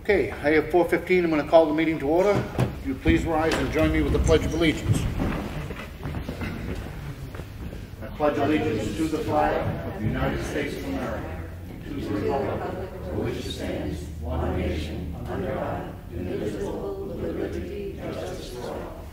Okay, I have 4:15. I'm going to call the meeting to order. Would you please rise and join me with the Pledge of Allegiance? I pledge allegiance to the flag of the United States of America, to the republic for which it stands, one nation, under God, indivisible, with liberty and justice for all.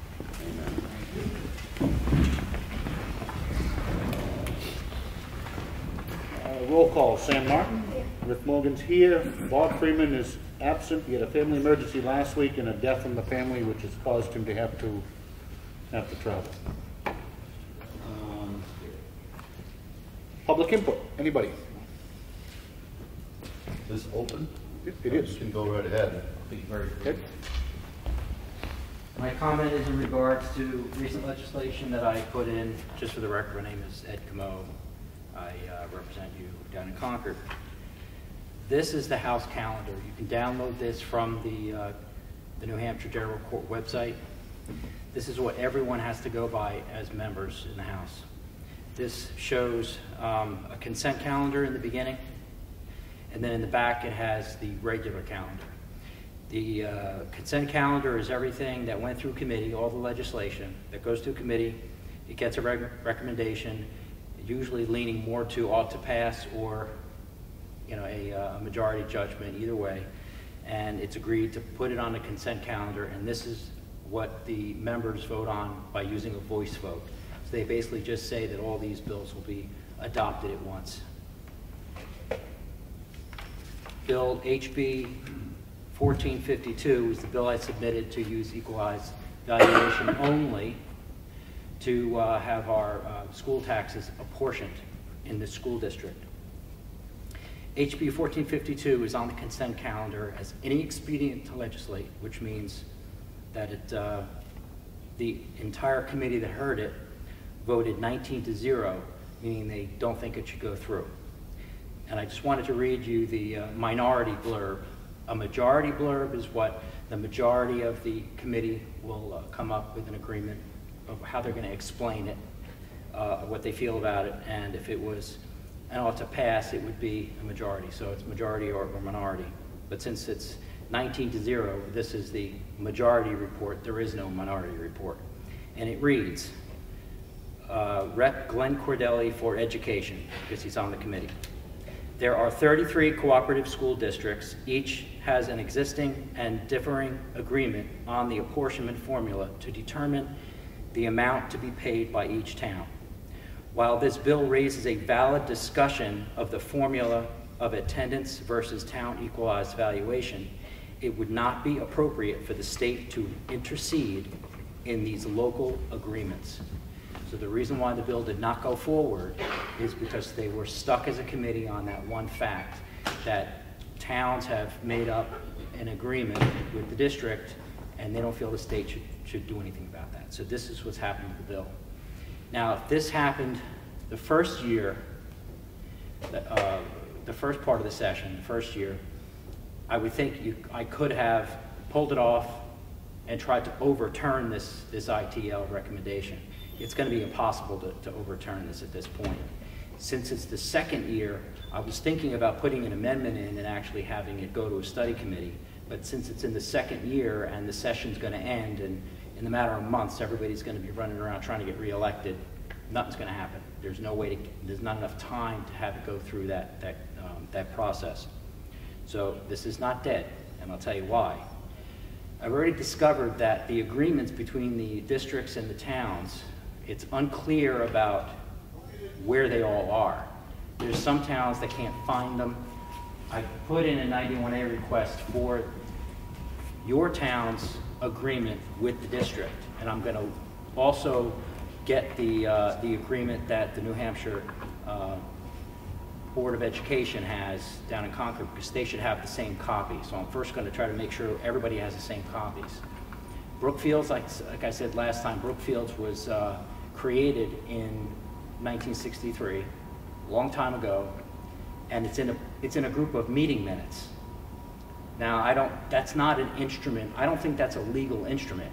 Amen. Roll call. Sam Martin. Rick Morgan's here. Bob Freeman is absent. He had a family emergency last week and a death in the family, which has caused him to have to travel. Public input. Anybody? Is this open? It is. You can go right ahead. I'll be very brief. Okay. My comment is in regards to recent legislation that I put in. Just for the record, my name is Ed Comeau. I represent you down in Concord. This is the House calendar. You can download this from the New Hampshire General Court website. This is what everyone has to go by as members in the House. This shows a consent calendar in the beginning, and then in the back it has the regular calendar. The consent calendar is everything that went through committee, all the legislation that goes through committee. It gets a recommendation, usually leaning more to ought to pass or a majority judgment, either way, and it's agreed to put it on the consent calendar, and this is what the members vote on by using a voice vote. So they basically just say that all these bills will be adopted at once. Bill HB 1452 is the bill I submitted to use equalized valuation only to have our school taxes apportioned in the school district. HB 1452 is on the consent calendar as any expedient to legislate, which means that the entire committee that heard it voted 19-0, meaning they don't think it should go through. And I just wanted to read you the minority blurb. A majority blurb is what the majority of the committee will come up with an agreement of how they're going to explain it, what they feel about it, and if it was and ought to pass, it would be a majority. So it's majority or minority. But since it's 19-0, this is the majority report. There is no minority report. And it reads, Rep. Glenn Cordelli for Education, because he's on the committee. There are 33 cooperative school districts. Each has an existing and differing agreement on the apportionment formula to determine the amount to be paid by each town. While this bill raises a valid discussion of the formula of attendance versus town equalized valuation, it would not be appropriate for the state to intercede in these local agreements. So the reason why the bill did not go forward is because they were stuck as a committee on that one fact that towns have made up an agreement with the district and they don't feel the state should do anything about that. So this is what's happening with the bill. Now, if this happened the first year, the first part of the session, the first year, I would think I could have pulled it off and tried to overturn this ITL recommendation. It's going to be impossible to overturn this at this point. Since it's the second year, I was thinking about putting an amendment in and actually having it go to a study committee. But since it's in the second year and the session's going to end, and in a matter of months, everybody's going to be running around trying to get reelected, nothing's going to happen. There's no way there's not enough time to have it go through that process. So this is not dead, and I'll tell you why. I've already discovered that the agreements between the districts and the towns, it's unclear about where they all are. There's some towns that can't find them. I put in a 91A request for your town's agreement with the district, and I'm going to also get the agreement that the New Hampshire Board of Education has down in Concord, because they should have the same copy. So I'm first going to try to make sure everybody has the same copies. Brookfields, like I said last time, Brookfields was created in 1963, a long time ago, and it's in a group of meeting minutes. Now, that's not an instrument. I don't think that's a legal instrument,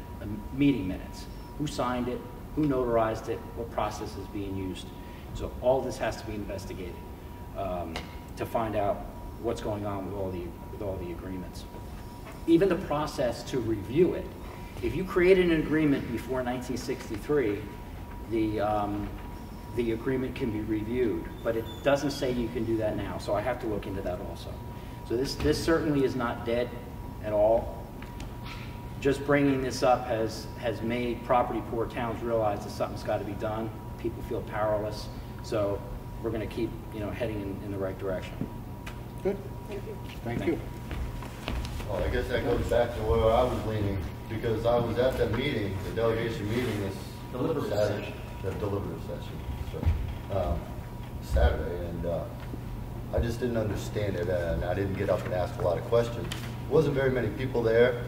meeting minutes. Who signed it? Who notarized it? What process is being used? So all this has to be investigated to find out what's going on with all the agreements. even the process to review it. If you created an agreement before 1963, the agreement can be reviewed, but it doesn't say you can do that now, so I have to look into that also. So this certainly is not dead at all. Just bringing this up has made property poor towns realize that something's got to be done. People feel powerless, so we're going to keep heading in the right direction. Good. Thank you. Well, I guess that goes back to where I was leaning, because I was at that meeting, the delegation meeting this Deliberative session. The deliberative session, sorry, Saturday, and I just didn't understand it, and I didn't get up and ask a lot of questions. Wasn't very many people there,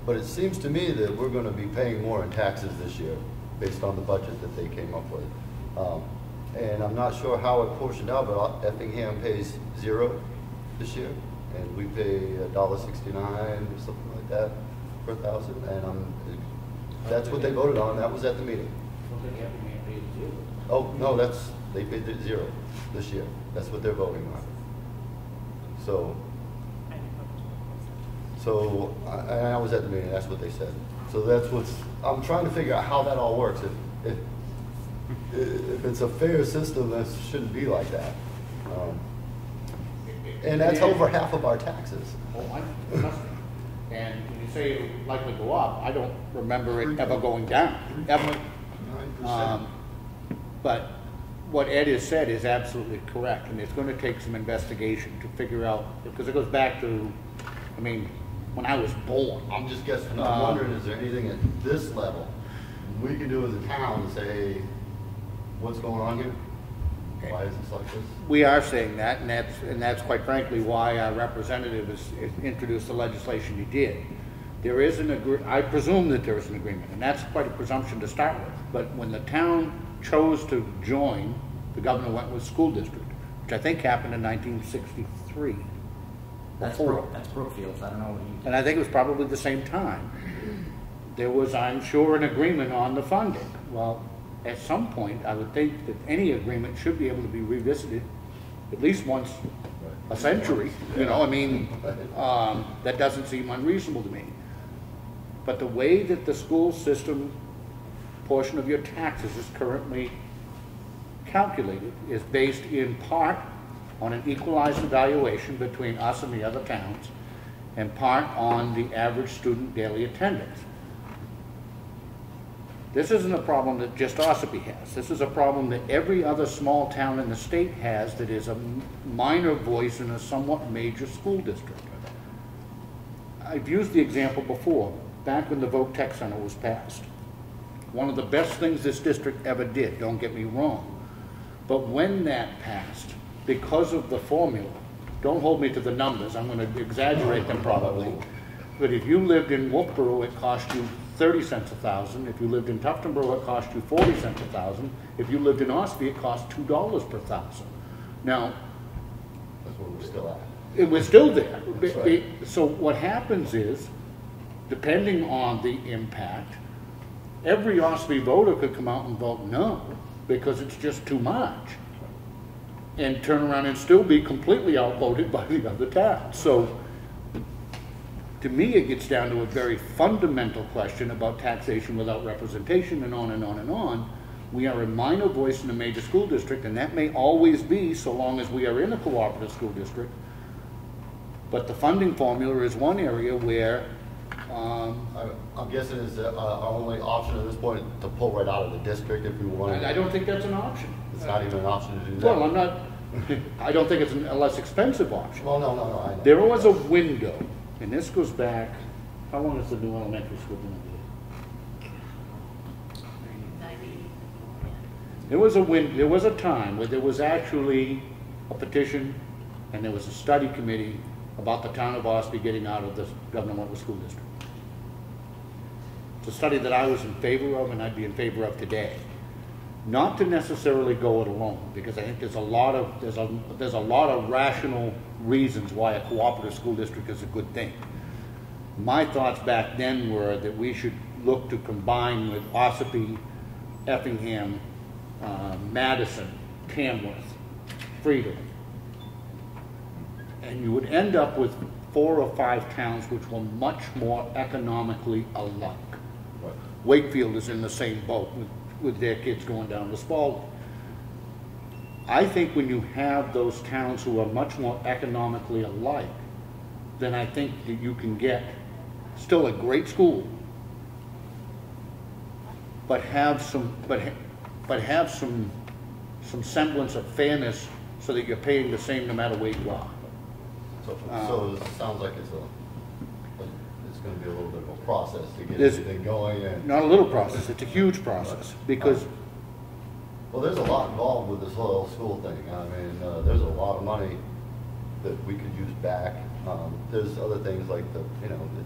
but it seems to me that we're going to be paying more in taxes this year based on the budget that they came up with. And I'm not sure how it portioned out, but Effingham pays $0 this year, and we pay $1.69 or something like that per thousand, and that's what they voted on. That was at the meeting. Oh no, they paid $0 this year. That's what they're voting on. So I was at the meeting. That's what they said. So that's I'm trying to figure out how that all works. If it's a fair system, that shouldn't be like that. And that's over half of our taxes. And when you say it will likely go up, I don't remember it ever going down, ever. 9%. But what Ed has said is absolutely correct, and it's going to take some investigation to figure out, because it goes back to, I mean, when I was born. I'm just guessing. I'm wondering, is there anything at this level we can do as a town to say, hey, what's going on here? Okay. Why is this like this? We are saying that, and that's quite frankly why our representative has introduced the legislation he did. There is I presume that there is an agreement, and that's quite a presumption to start with. But when the town chose to join the Governor Wentworth School District, which I think happened in 1963. That's Brookfield. I don't know what you. And I think it was probably the same time. There was, I'm sure, an agreement on the funding. Well, at some point, I would think that any agreement should be able to be revisited at least once a century. You know, I mean, that doesn't seem unreasonable to me. But the way that the school system portion of your taxes is currently calculated is based in part on an equalized evaluation between us and the other towns, and part on the average student daily attendance. This isn't a problem that just Ossipee has. This is a problem that every other small town in the state has that is a minor voice in a somewhat major school district. I've used the example before, back when the Voc Tech Center was passed. One of the best things this district ever did, don't get me wrong. But when that passed, because of the formula, don't hold me to the numbers, I'm going to exaggerate them probably, but if you lived in Wolfboro, it cost you 30 cents a thousand. If you lived in Tuftonboro, it cost you 40 cents a thousand. If you lived in Ossipee, it cost $2 per thousand. Now, that's where we're still at. It was still there. Right. So what happens is, depending on the impact, every Ossipee voter could come out and vote no, because it's just too much, and turn around and still be completely outvoted by the other towns. So, to me, it gets down to a very fundamental question about taxation without representation, and on and on and on. We are a minor voice in a major school district, and that may always be so long as we are in a cooperative school district. But the funding formula is one area where I'm guessing is our only option at this point to pull right out of the district if we want. I don't think that's an option. It's not even an option to do that. Well, I'm not. I don't think it's a less expensive option. Well, no, I know. There was a window, and this goes back. How long has the new elementary school been in? 90. There was a time where there was actually a petition, and there was a study committee about the town of Ossipee getting out of the Governor Wentworth School District. It's a study that I was in favor of, and I'd be in favor of today. Not to necessarily go it alone, because I think there's a lot of rational reasons why a cooperative school district is a good thing. My thoughts back then were that we should look to combine with Ossipee, Effingham, Madison, Tamworth, Freeman, and you would end up with 4 or 5 towns which were much more economically alike. Right. Wakefield is in the same boat with their kids going down to Spalding. I think when you have those towns who are much more economically alike, then I think that you can get still a great school, but have some semblance of fairness so that you're paying the same no matter where you are. So it sounds like it's going to be a little bit of a process to get There's- everything going. And Not a little process, it's a huge process, because well, there's a lot involved with this whole school thing. I mean, there's a lot of money that we could use back. There's other things like the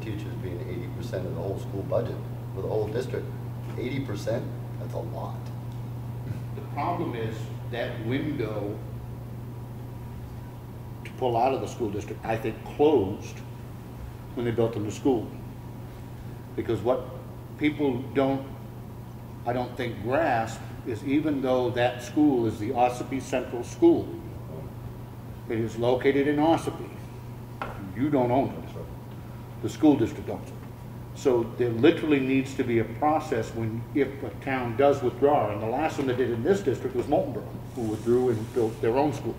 teachers being 80% of the whole school budget for the whole district. 80%, that's a lot. the problem is that window to pull out of the school district, I think, closed when they built the new school. Because what people I don't think grasp is, even though that school is the Ossipee Central School, it is located in Ossipee. You don't own it. The school district owns it. So there literally needs to be a process if a town does withdraw, and the last one that did in this district was Moultonborough, who withdrew and built their own schools.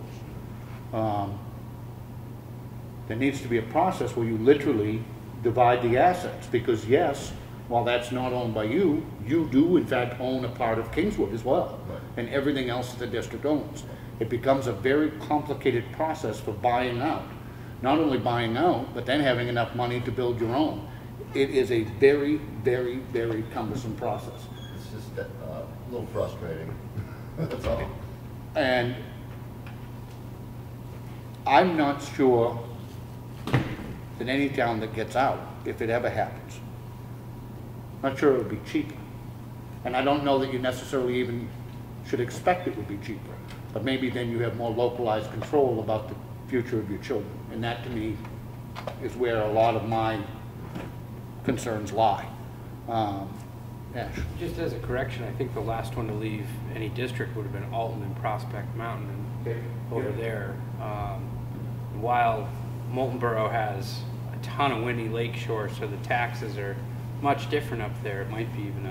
There needs to be a process where you literally divide the assets, because yes, while that's not owned by you, you do in fact own a part of Kingswood as well, Right. and everything else that the district owns. It becomes a very complicated process for buying out. Not only buying out, but then having enough money to build your own. It is a very, very, very cumbersome process. It's just a little frustrating. That's all. And I'm not sure that any town that gets out, if it ever happens, not sure it would be cheaper. And I don't know that you necessarily even should expect it would be cheaper. But maybe then you have more localized control about the future of your children. And that, to me, is where a lot of my concerns lie. Ash? Just as a correction, I think the last one to leave any district would have been Alton and Prospect Mountain over there. While Moultonborough has a ton of windy lakeshore, so the taxes are much different up there. It might be even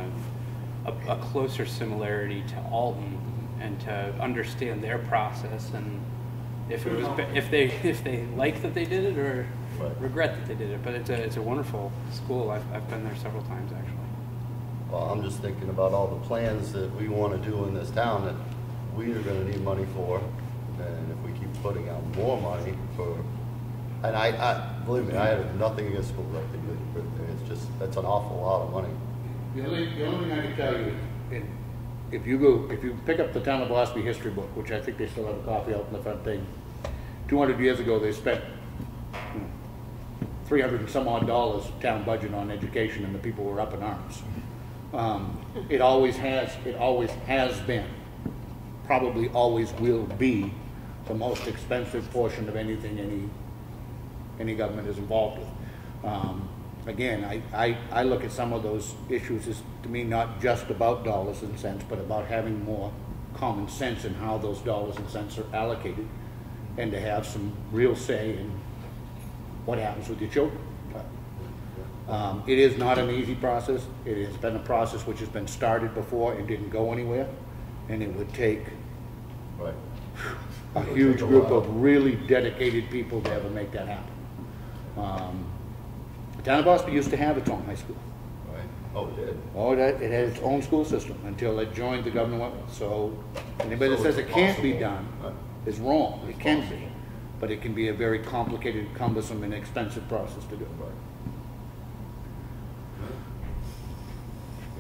a closer similarity to Alton, and to understand their process, and if they like that they did it, or Right. regret that they did it. But it's a wonderful school. I've been there several times actually. Well, I'm just thinking about all the plans that we want to do in this town that we are going to need money for, and if we keep putting out more money for, and I believe me, I have nothing against school like they do, but it's just, that's an awful lot of money. The only thing I can tell you, if you pick up the Town of Ossipee history book, which I think they still have a copy out in the front thing, 200 years ago they spent $300 and some odd town budget on education, and the people were up in arms. It always has been, probably always will be, the most expensive portion of anything any government is involved with. Again, I look at some of those issues as, to me, not just about dollars and cents, but about having more common sense in how those dollars and cents are allocated, and to have some real say in what happens with your children. It is not an easy process. It has been a process which has been started before and didn't go anywhere, and it would take Right. a huge group of really dedicated people to ever make that happen. The town of Ossipee used to have its own high school. Right. Oh, it did. Oh, it had its own school system until it joined the government. So anybody that So says it's it can't be possible. done Right. is wrong. It It's can possible. be, but it can be a very complicated, cumbersome, and expensive process to do. Right.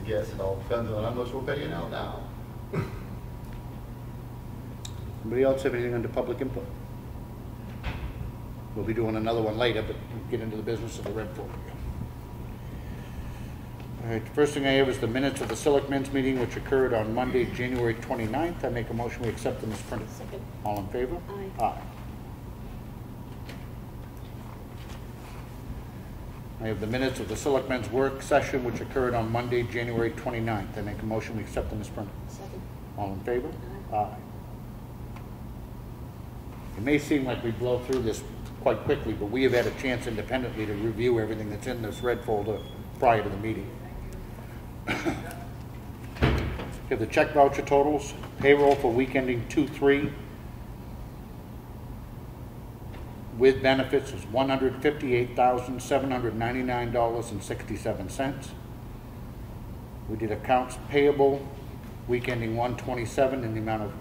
I guess it all depends on how much we're paying out now. Anybody else have anything under public input? We'll be doing another one later, but we'll get into the business of the red folder. All right, the first thing I have is the minutes of the Selectmen's meeting, which occurred on Monday, January 29th. I make a motion we accept them as printed. Second. All in favor? Aye. Aye. I have the minutes of the Selectmen's work session, which occurred on Monday, January 29th. I make a motion we accept them as printed. Second. All in favor? Aye. Aye. It may seem like we blow through this quite quickly, but we have had a chance independently to review everything that's in this red folder prior to the meeting. We have the check voucher totals. Payroll for week ending 2/3 with benefits is $158,799.67. We did accounts payable week ending 1/27 in the amount of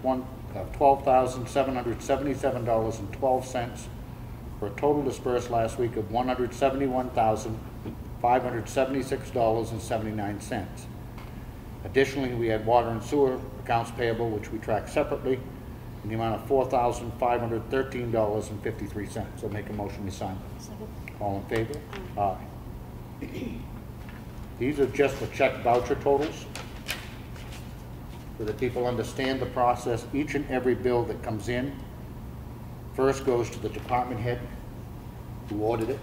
$12,777.12 for a total dispersed last week of $171,576.79. Additionally, we had water and sewer accounts payable, which we track separately, in the amount of $4,513.53. I'll make a motion to sign. Second. All in favor? Aye. These are just the check voucher totals, so that people understand the process. Each and every bill that comes in first goes to the department head who ordered it,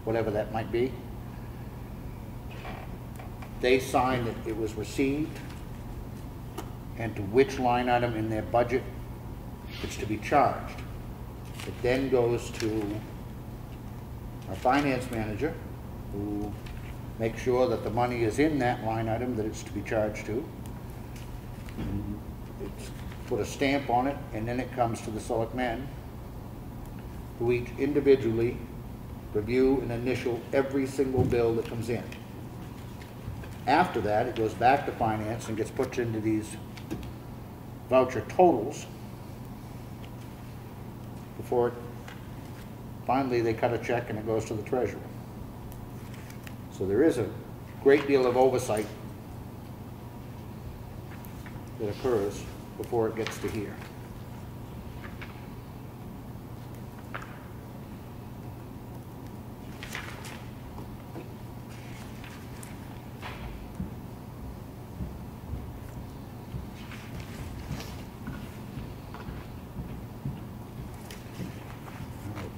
whatever that might be. They sign that it was received and to which line item in their budget it's to be charged. It then goes to our finance manager, who makes sure that the money is in that line item that it's to be charged to. And it's put a stamp on it, and then it comes to the selectmen, who each individually review and initial every single bill that comes in. After that, it goes back to finance and gets put into these voucher totals before finally they cut a check and it goes to the treasurer. So there is a great deal of oversight that occurs before it gets to here.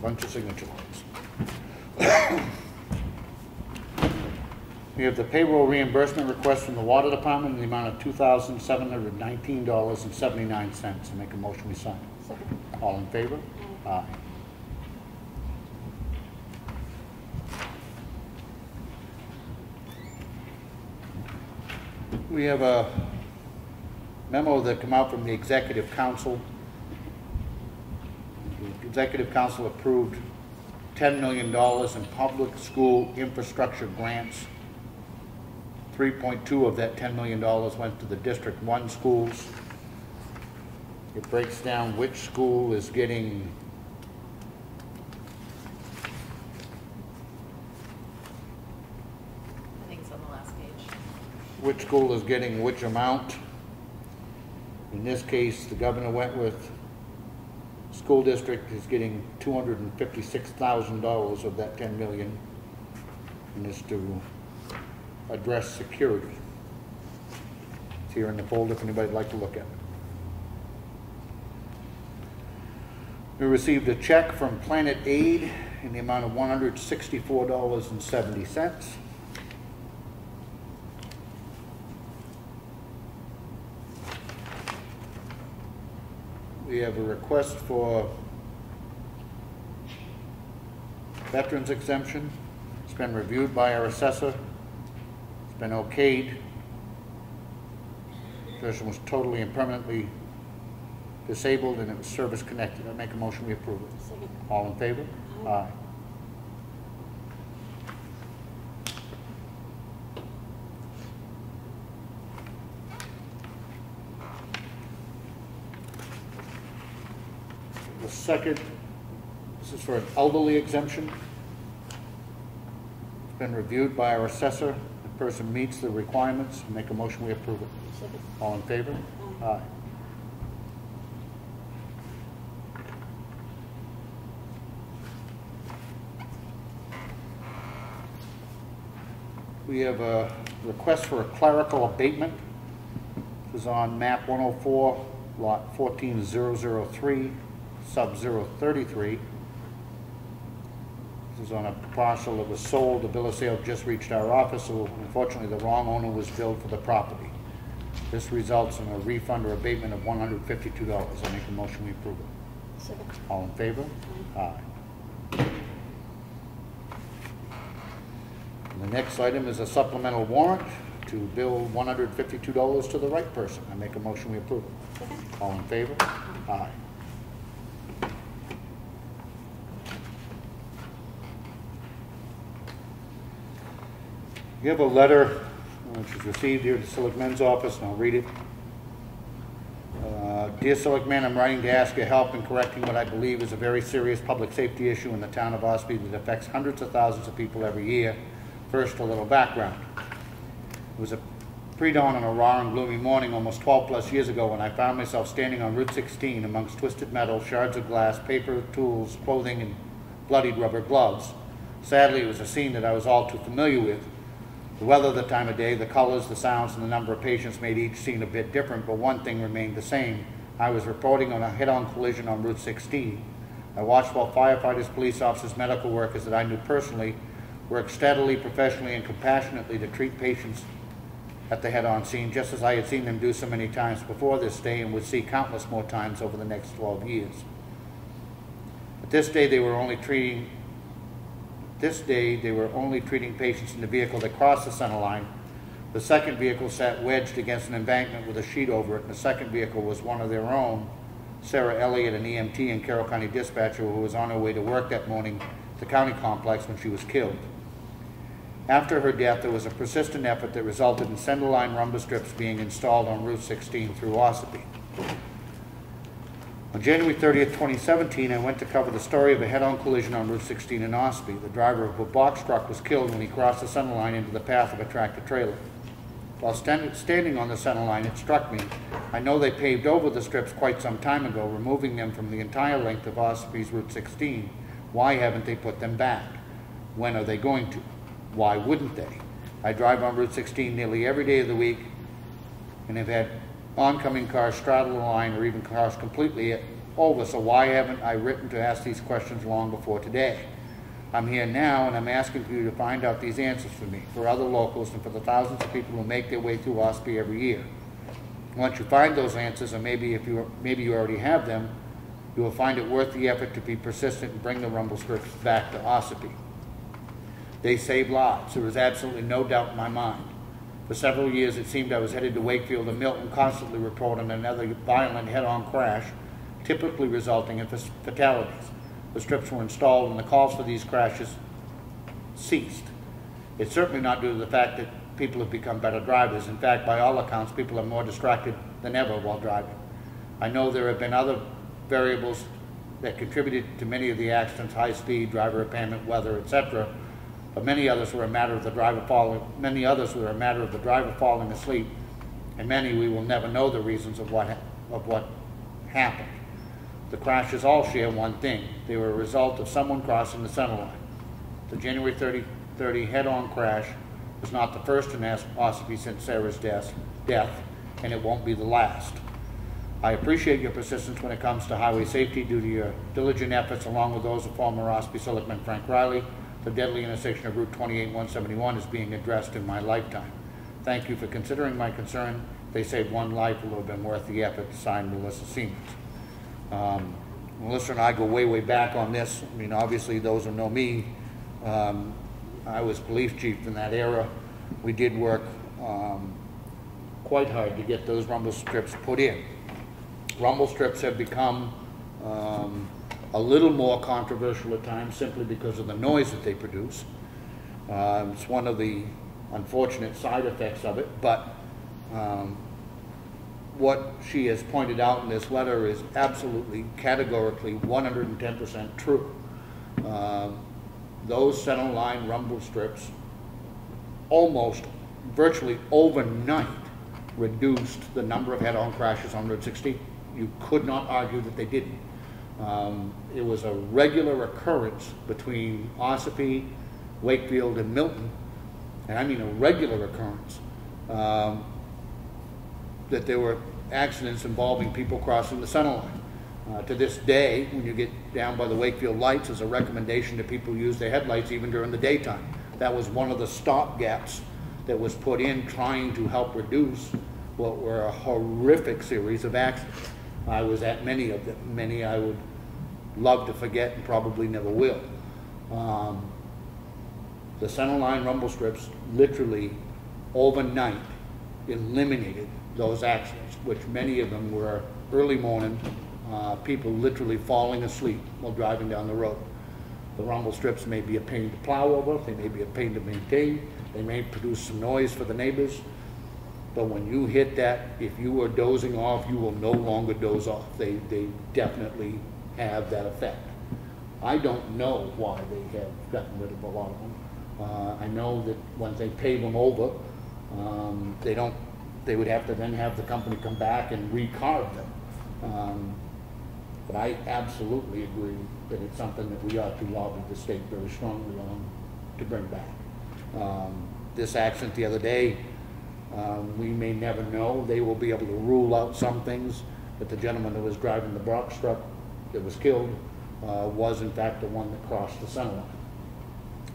Bunch of signature lines. We have the payroll reimbursement request from the water department in the amount of $2,719.79. I make a motion we sign. Second. All in favor? Aye. We have a memo that came out from the Executive Council. The Executive Council approved $10 million in public school infrastructure grants. 3.2 of that $10 million went to the District 1 schools. It breaks down which school is getting I think it's on the last page. which school is getting which amount. In this case, the Governor Wentworth School District is getting $256,000 of that $10 million, and is to address security. It's here in the folder if anybody'd like to look at it. We received a check from Planet Aid in the amount of $164.70. We have a request for veterans exemption. It's been reviewed by our assessor. It's been okayed. The person was totally and permanently disabled and it was service connected. I make a motion we approve it. Second. All in favor? Aye. The second, this is for an elderly exemption. It's been reviewed by our assessor. The person meets the requirements. I make a motion we approve it. Second. All in favor? Aye. We have a request for a clerical abatement. This is on map 104, lot 14003, sub 033. This is on a parcel that was sold. The bill of sale just reached our office, so unfortunately the wrong owner was billed for the property. This results in a refund or abatement of $152. I make a motion we approve it. Second. All in favor? Aye. next item is a supplemental warrant to bill $152 to the right person. I make a motion we approve it. All in favor? Aye. You have a letter which is received here at the Selectmen's office, and I'll read it. Dear Selectmen, I'm writing to ask your help in correcting what I believe is a very serious public safety issue in the town of Ossipee that affects hundreds of thousands of people every year. First, a little background. It was a pre-dawn on a raw and gloomy morning almost 12 plus years ago when I found myself standing on Route 16 amongst twisted metal, shards of glass, paper, tools, clothing, and bloodied rubber gloves. Sadly, it was a scene that I was all too familiar with. The weather, the time of day, the colors, the sounds, and the number of patients made each scene a bit different, but one thing remained the same. I was reporting on a head-on collision on Route 16. I watched while firefighters, police officers, medical workers that I knew personally worked steadily, professionally, and compassionately to treat patients at the head-on scene, just as I had seen them do so many times before this day and would see countless more times over the next 12 years. But this day they were only treating patients in the vehicle that crossed the center line. The second vehicle sat wedged against an embankment with a sheet over it, and the second vehicle was one of their own, Sarah Elliott, an EMT and Carroll County dispatcher who was on her way to work that morning at the county complex when she was killed. After her death, there was a persistent effort that resulted in centerline rumble strips being installed on Route 16 through Ossipee. On January 30th, 2017, I went to cover the story of a head-on collision on Route 16 in Ossipee. The driver of a box truck was killed when he crossed the center line into the path of a tractor-trailer. While standing on the center line, it struck me. I know they paved over the strips quite some time ago, removing them from the entire length of Ossipee's Route 16. Why haven't they put them back? When are they going to? Why wouldn't they? I drive on Route 16 nearly every day of the week and have had oncoming cars straddle the line or even cars completely over, so why haven't I written to ask these questions long before today? I'm here now and I'm asking for you to find out these answers for me, for other locals, and for the thousands of people who make their way through Ossipee every year. Once you find those answers, or maybe you already have them, you will find it worth the effort to be persistent and bring the rumble strips back to Ossipee. They save lives. There is absolutely no doubt in my mind. For several years, it seemed I was headed to Wakefield and Milton, constantly reporting another violent head-on crash, typically resulting in fatalities. The strips were installed and the calls for these crashes ceased. It's certainly not due to the fact that people have become better drivers. In fact, by all accounts, people are more distracted than ever while driving. I know there have been other variables that contributed to many of the accidents: high speed, driver impairment, weather, etc. But many others were a matter of the driver falling asleep, and many we will never know the reasons of what happened. The crashes all share one thing: they were a result of someone crossing the center line. The January 30 head-on crash was not the first in Ossipee since Sarah's death, and it won't be the last. I appreciate your persistence when it comes to highway safety. Due to your diligent efforts, along with those of former Ossipee Selectman Frank Riley, the deadly intersection of Route 28-171 is being addressed in my lifetime. Thank you for considering my concern. They saved one life. It would have been worth the effort. Signed, Melissa Siemens. Melissa and I go way, way back on this. I mean, obviously, those who know me, I was police chief in that era. We did work quite hard to get those rumble strips put in. Rumble strips have become a little more controversial at times simply because of the noise that they produce. It's one of the unfortunate side effects of it, but what she has pointed out in this letter is absolutely, categorically, 110% true. Those center line rumble strips almost virtually overnight reduced the number of head-on crashes on Route 16. You could not argue that they didn't. It was a regular occurrence between Ossipee, Wakefield, and Milton, and I mean a regular occurrence, that there were accidents involving people crossing the center line. To this day, when you get down by the Wakefield lights, there's a recommendation that people use their headlights even during the daytime. That was one of the stop gaps that was put in trying to help reduce what were a horrific series of accidents. I was at many of them. Many I would love to forget and probably never will. The center line rumble strips literally overnight eliminated those accidents, which many of them were early morning, people literally falling asleep while driving down the road. The rumble strips may be a pain to plow over, they may be a pain to maintain, they may produce some noise for the neighbors, but when you hit that, if you are dozing off, you will no longer doze off. They definitely have that effect. I don't know why they have gotten rid of a lot of them. I know that when they pave them over, they would have to then have the company come back and recarve them. But I absolutely agree that it's something that we ought to lobby the state very strongly on to bring back. This accident the other day, we may never know. They will be able to rule out some things, but the gentleman that was driving the box truck that was killed was in fact the one that crossed the center line.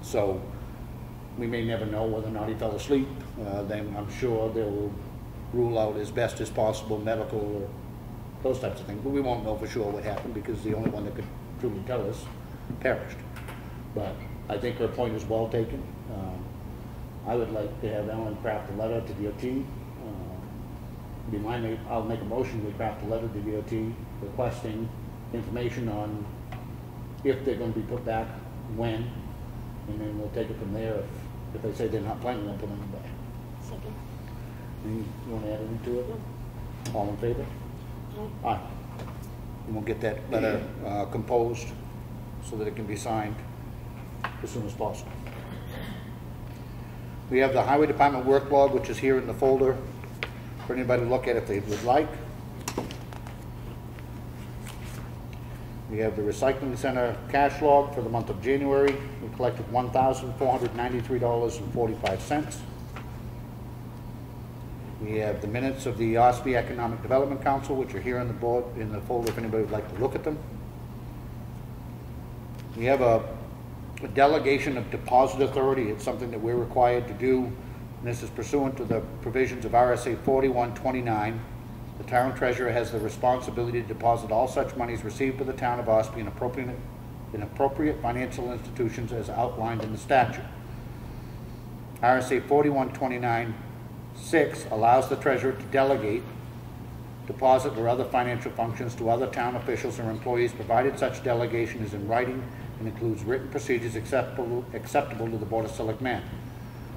So we may never know whether or not he fell asleep. Then I'm sure they will rule out as best as possible medical or those types of things, but we won't know for sure what happened because the only one that could truly tell us perished. But I think her point is well taken. I would like to have Ellen craft a letter to DOT. I'll make a motion to craft a letter to DOT requesting information on if they're going to be put back, when, and then we'll take it from there if they say they're not planning on putting them back. Second. You want to add anything to it? All in favor? Aye. And we'll get that letter composed so that it can be signed as soon as possible. We have the Highway Department work log, which is here in the folder for anybody to look at if they would like. We have the Recycling Center cash log for the month of January. We collected $1,493.45. We have the minutes of the Ossipee Economic Development Council, which are here on the board in the folder if anybody would like to look at them. We have a delegation of deposit authority. It's something that we're required to do, and this is pursuant to the provisions of RSA 4129. The town treasurer has the responsibility to deposit all such monies received by the town of Ossipee in appropriate financial institutions as outlined in the statute. RSA 4129(6) allows the treasurer to delegate deposit or other financial functions to other town officials or employees, provided such delegation is in writing and includes written procedures acceptable to the Board of Selectmen.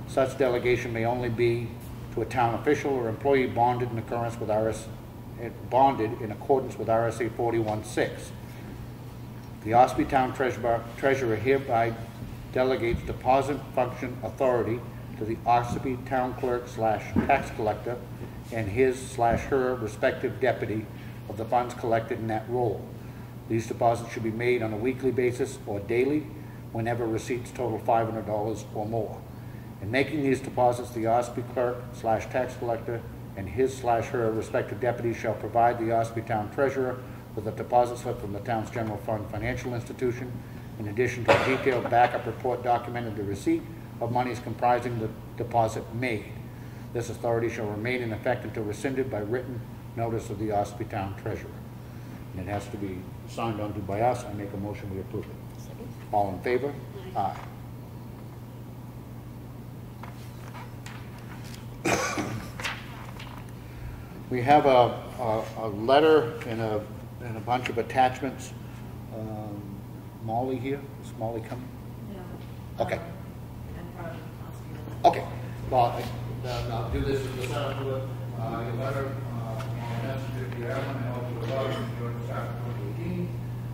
Such delegation may only be to a town official or employee bonded in accordance with RSA 41(6). The Ossipee Town Treasurer hereby delegates deposit function authority to the Ossipee Town Clerk/Tax Collector and his/her respective deputy of the funds collected in that role. These deposits should be made on a weekly basis or daily whenever receipts total $500 or more. In making these deposits, the Ossipee Clerk/Tax Collector and his/her respective deputy shall provide the Ossipee Town Treasurer with a deposit slip from the town's general fund financial institution, in addition to a detailed backup report documenting the receipt of monies comprising the deposit made. This authority shall remain in effect until rescinded by written notice of the Ossipee Town Treasurer. And it has to be signed onto by us. I make a motion we approve it. Second. All in favor? Aye. We have a letter and a bunch of attachments. Molly here? Is Molly coming? No. Okay. I'm probably Okay. Well, I'll do this as the setup to it. Your letter, messenger to Aaron, and also a letter from George Sapp 2018.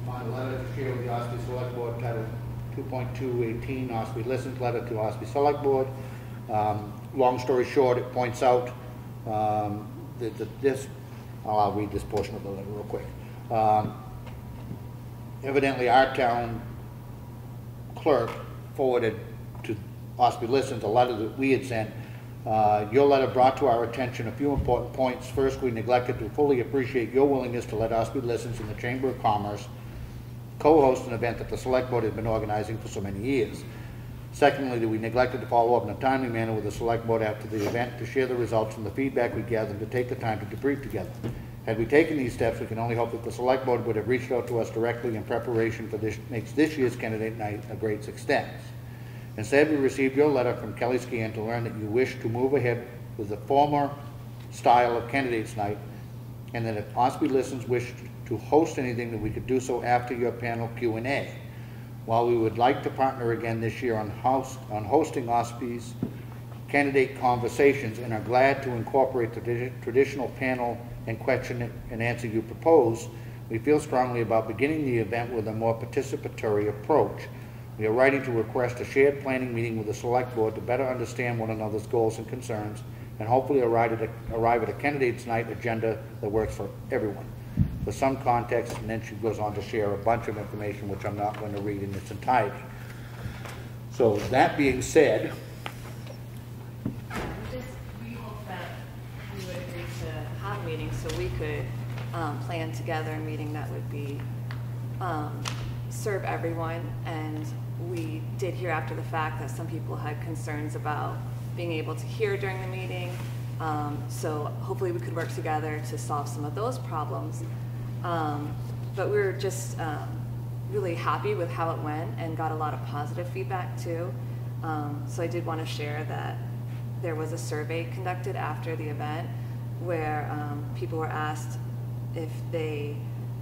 On the letter to share with the Ossipee Select Board titled 2.218, Ossipee Listens, letter to Ossipee Select Board. Long story short, it points out I'll read this portion of the letter real quick. Evidently, our town clerk forwarded to Ossipee Listens a letter that we had sent. Your letter brought to our attention a few important points. First, we neglected to fully appreciate your willingness to let Ossipee Listens and the Chamber of Commerce co-host an event that the Select Board has been organizing for so many years. Secondly, that we neglected to follow up in a timely manner with the Select Board after the event to share the results and the feedback we gathered and to take the time to debrief together. Had we taken these steps, we can only hope that the Select Board would have reached out to us directly in preparation for this, makes this year's candidate night a great success. Instead, we received your letter from Kelly Scan to learn that you wish to move ahead with the former style of candidates night, and that if Ossipee Listens wished to host anything, that we could do so after your panel Q&A. While we would like to partner again this year on hosting Ossipee's candidate conversations and are glad to incorporate the traditional panel and question and answer you propose, we feel strongly about beginning the event with a more participatory approach. We are writing to request a shared planning meeting with the Select Board to better understand one another's goals and concerns, and hopefully arrive at a candidates night agenda that works for everyone. For some context, and then she goes on to share a bunch of information which I'm not going to read in its entirety. So that being said, We hope that you would agree to have a meeting so we could plan together a meeting that would be serve everyone. And we did hear after the fact that some people had concerns about being able to hear during the meeting. So hopefully we could work together to solve some of those problems. But we were just really happy with how it went and got a lot of positive feedback too. So I did want to share that there was a survey conducted after the event where people were asked if they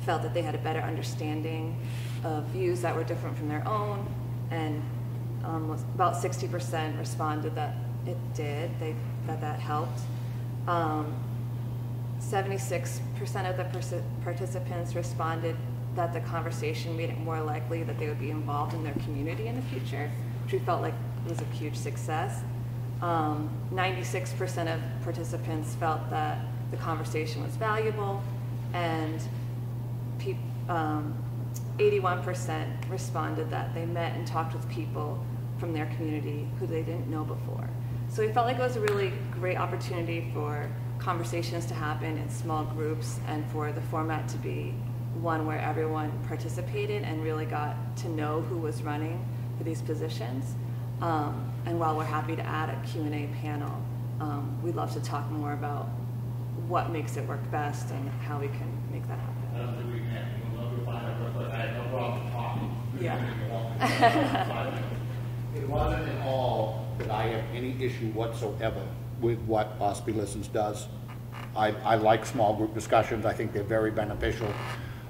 felt that they had a better understanding of views that were different from their own, and about 60% responded that it did, that helped. 76% of the participants responded that the conversation made it more likely that they would be involved in their community in the future, which we felt like was a huge success. 96% of participants felt that the conversation was valuable, and 81% responded that they met and talked with people from their community who they didn't know before. So we felt like it was a really great opportunity for conversations to happen in small groups and for the format to be one where everyone participated and really got to know who was running for these positions. And while we're happy to add a Q&A panel, we'd love to talk more about what makes it work best and how we can make that happen. I don't think we can. We'll never find out, but I had no problem talking. Yeah. it wasn't at all that I have any issue whatsoever with what Ossipee Listens does. I like small group discussions. I think they're very beneficial.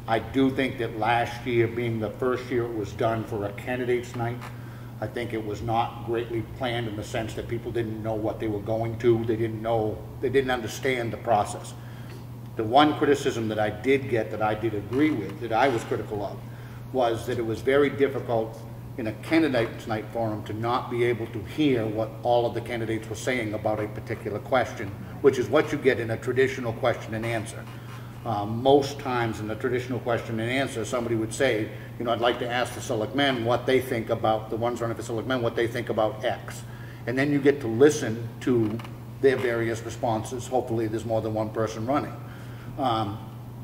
I do think that last year, being the first year it was done for a candidates night, I think it was not greatly planned in the sense that people didn't know what they were going to. They didn't understand the process. The one criticism that I did get, that I did agree with, that I was critical of, was that it was very difficult in a candidates night forum to not be able to hear what all of the candidates were saying about a particular question, which is what you get in a traditional question and answer. Most times in the traditional question and answer, somebody would say, you know, I'd like to ask the selectmen what they think about, the ones running for selectmen, what they think about X. And then you get to listen to their various responses. Hopefully there's more than one person running.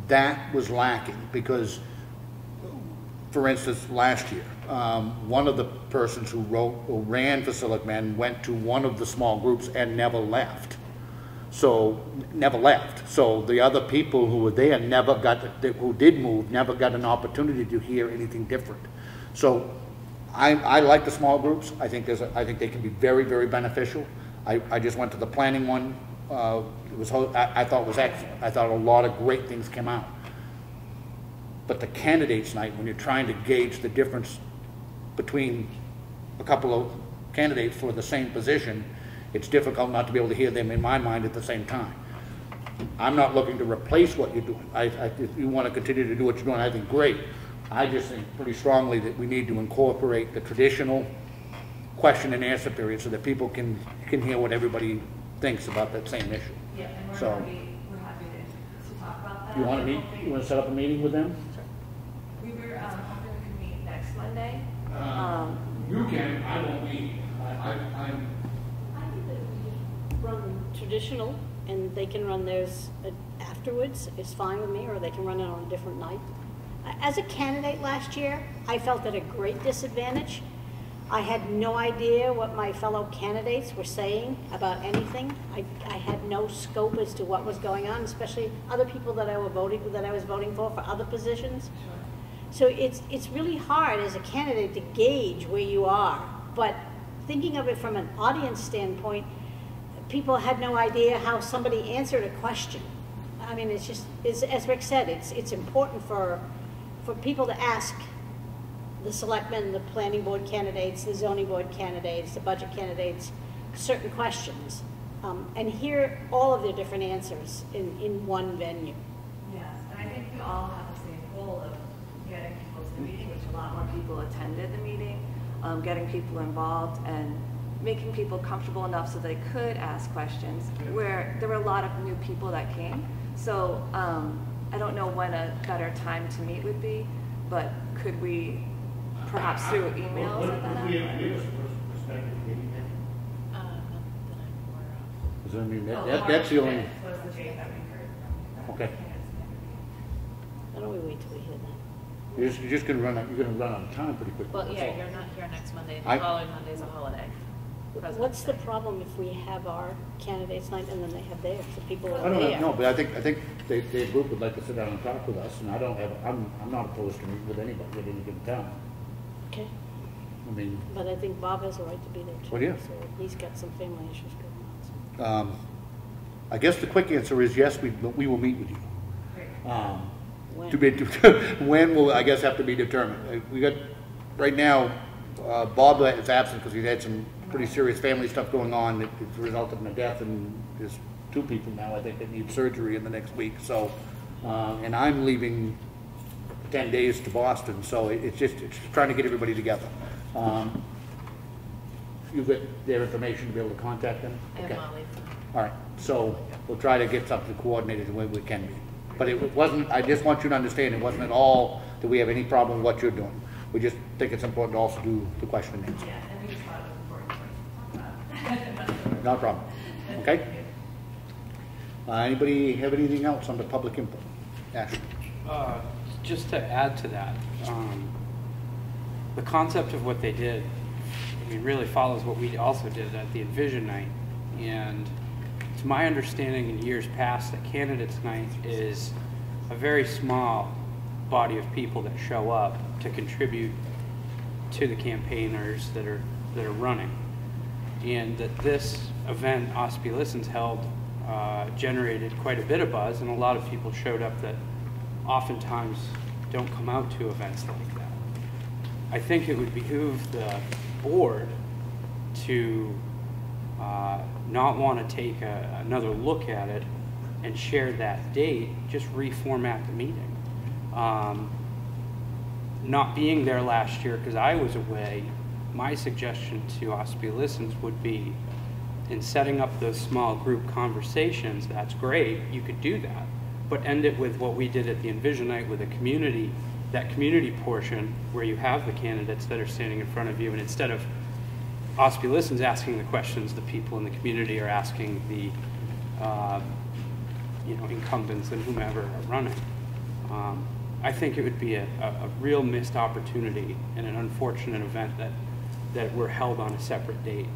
That was lacking because, for instance, last year, one of the persons who ran for selectmen went to one of the small groups and never left. So the other people who were there who did move, never got an opportunity to hear anything different. So I like the small groups. I think they can be very, very beneficial. I just went to the planning one. I thought it was excellent. I thought a lot of great things came out. But the candidates night, when you're trying to gauge the difference between a couple of candidates for the same position, it's difficult not to be able to hear them in my mind at the same time. I'm not looking to replace what you're doing. If you want to continue to do what you're doing, I think great. I just think pretty strongly that we need to incorporate the traditional question and answer period so that people can hear what everybody thinks about that same issue. Yeah, and we're happy to talk about that. You want to meet? You want to set up a meeting with them? We were hoping we could meet next Monday. You can. I won't meet. I'm. I think that we run traditional, and they can run theirs afterwards. It's fine with me, or they can run it on a different night. As a candidate last year, I felt at a great disadvantage. I had no idea what my fellow candidates were saying about anything. I had no scope as to what was going on, especially other people that I was voting for other positions. So it's really hard as a candidate to gauge where you are. But thinking of it from an audience standpoint, people had no idea how somebody answered a question. I mean, it's just, as Rick said, it's important for people to ask the selectmen, the planning board candidates, the zoning board candidates, the budget candidates, certain questions, and hear all of their different answers in one venue. Yes, and I think we all have the same goal of getting people to the meeting, which a lot more people attended the meeting, getting people involved and making people comfortable enough so they could ask questions, where there were a lot of new people that came. So I don't know when a better time to meet would be, but could we perhaps through emails set that up? I mean, that's the only. Was the date that we heard. Okay. Why don't we wait till we hear that? You're just gonna run out. You're gonna run out of time pretty quickly. Well, yeah, you're not here next Monday. The I- following Monday's a holiday. What's the problem if we have our candidates night and then they have theirs? The people I are don't there. know, but I think the group would like to sit down and talk with us, and I don't have. I'm not opposed to meeting with anybody at any given time. Okay, I mean, but I think Bob has a right to be there too. Well, yeah. So he's got some family issues going on. So. I guess the quick answer is yes. We will meet with you. When? To be when will I guess have to be determined. We got right now. Bob is absent because he's had some pretty serious family stuff going on. It's resulted in a death, and there's 2 people now I think that need surgery in the next week. So, and I'm leaving 10 days to Boston. So it's just trying to get everybody together. You get their information to be able to contact them. I have Molly. All right. So we'll try to get something coordinated the way we can be. But it wasn't. I just want you to understand it wasn't at all that we have any problem with what you're doing. We just think it's important to also do the question and answer. Yeah, and we just thought it was important. No problem. Okay? Anybody have anything else on the public input? Ashley? Just to add to that, the concept of what they did, I mean, really follows what we also did at the Envision Night. And it's my understanding in years past that Candidates Night is a very small body of people that show up to contribute to the campaigners that are running, and that this event, Ossipee Listens, held generated quite a bit of buzz, and a lot of people showed up that oftentimes don't come out to events like that. I think it would behoove the board to not want to take another look at it and share that date, just reformat the meeting. Not being there last year because I was away, my suggestion to Ossipee Listens would be, in setting up those small group conversations, that's great, you could do that, but end it with what we did at the Envision Night with a community, that community portion where you have the candidates that are standing in front of you, and instead of Ossipee Listens asking the questions, the people in the community are asking the incumbents and whomever are running. I think it would be a real missed opportunity and an unfortunate event that were held on a separate date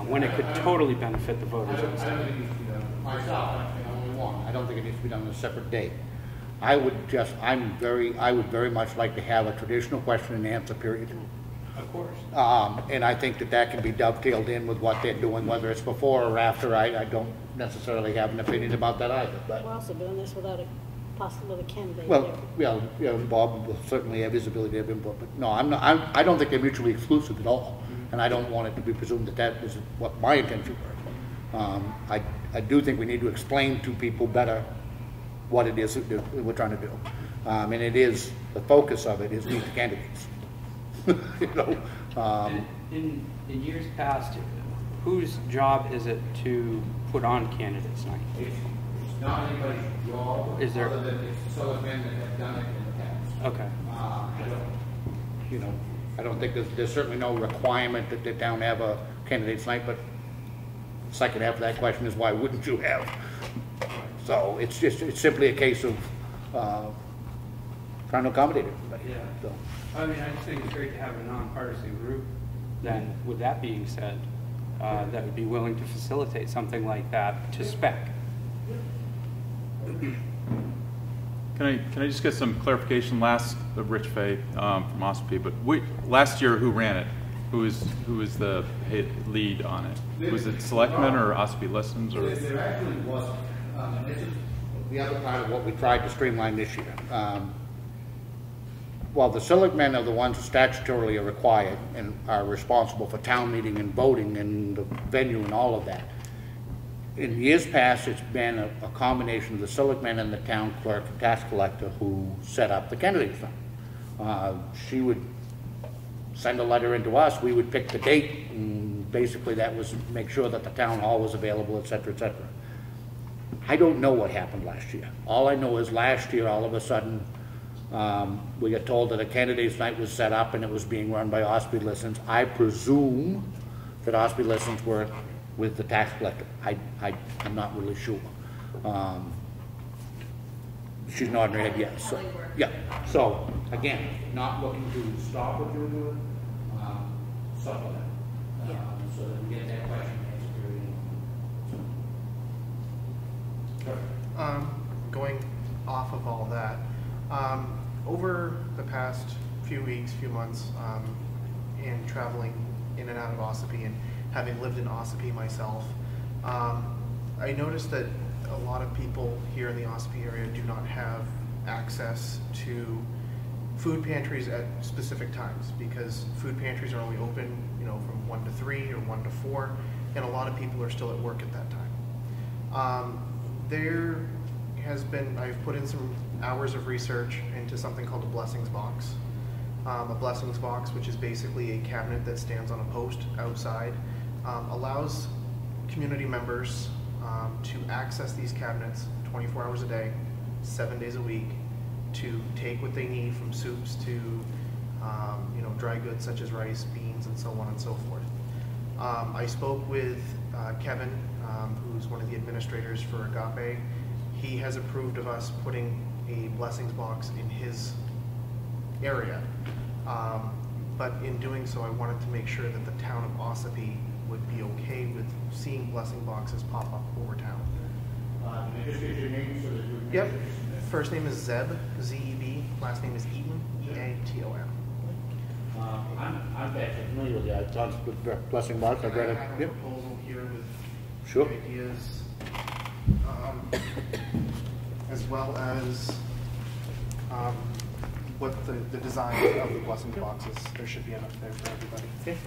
when it could totally benefit the voters I don't think it needs to be done myself. Only one. I don't think it needs to be done on a separate date. I would very much like to have a traditional question and answer period. Of course. And I think that can be dovetailed in with what they're doing, whether it's before or after. I don't necessarily have an opinion about that either. But We're also doing this without a possible candidate well, there. Bob will certainly have his ability to have input, but no, I don't think they're mutually exclusive at all, and I don't want it to be presumed that is what my intention were. I do think we need to explain to people better what it is that we're trying to do, and it is the focus of it is meet the candidates. In years past, whose job is it to put on Candidates Night? It's not anybody's job. Is there? Other than it's selectmen that have done it in the past. Okay. I don't think there's certainly no requirement that the town have a candidates night, but the second half of that question is why wouldn't you have? So it's simply a case of trying to accommodate everybody. Yeah. So. I mean, I just think it's great to have a nonpartisan group. Then, with that being said, that would be willing to facilitate something like that to spec. Can I just get some clarification? Rich Fay from Ossipee, but last year who ran it? Who is the lead on it? Was it Selectmen or Ossipee Listens? Or? There actually wasn't. This is the other part of what we tried to streamline this year. While the Selectmen are the ones who statutorily are required and are responsible for town meeting and voting and the venue and all of that, in years past, it's been a combination of the Selectmen and the town clerk and tax collector who set up the candidate fund. She would send a letter into us, we would pick the date, and basically that was make sure that the town hall was available, et cetera, et cetera. I don't know what happened last year. All I know is last year, all of a sudden, we got told that a candidates night was set up and it was being run by Ossipee Listens. I presume that Ossipee Listens were with the tax collector. I'm not really sure. She's nodding her head yes. So, yeah. So again, not looking to stop what you're doing, supplement. So that we get that question answered. Going off of all that, over the past few weeks, few months, in traveling in and out of Ossipee and having lived in Ossipee myself, I noticed that a lot of people here in the Ossipee area do not have access to food pantries at specific times, because food pantries are only open, from 1 to 3 or 1 to 4, and a lot of people are still at work at that time. There has been, I've put in some hours of research into something called a blessings box. A blessings box, which is basically a cabinet that stands on a post outside, allows community members to access these cabinets 24 hours a day, 7 days a week, to take what they need from soups to dry goods such as rice, beans, and so on and so forth. I spoke with Kevin, who's one of the administrators for Agape. He has approved of us putting a blessings box in his area. But in doing so, I wanted to make sure that the town of Ossipee would be okay with seeing blessing boxes pop up over town. Can I just get your name so that you Yep. First name is Zeb, Z-E-B. Last name is Eaton, E-A-T-O-N. I'm actually familiar with that. Tons with blessing box. I've read it. I have a proposal here with Sure. ideas, as well as what the design of the blessing boxes. There should be enough there for everybody. Okay.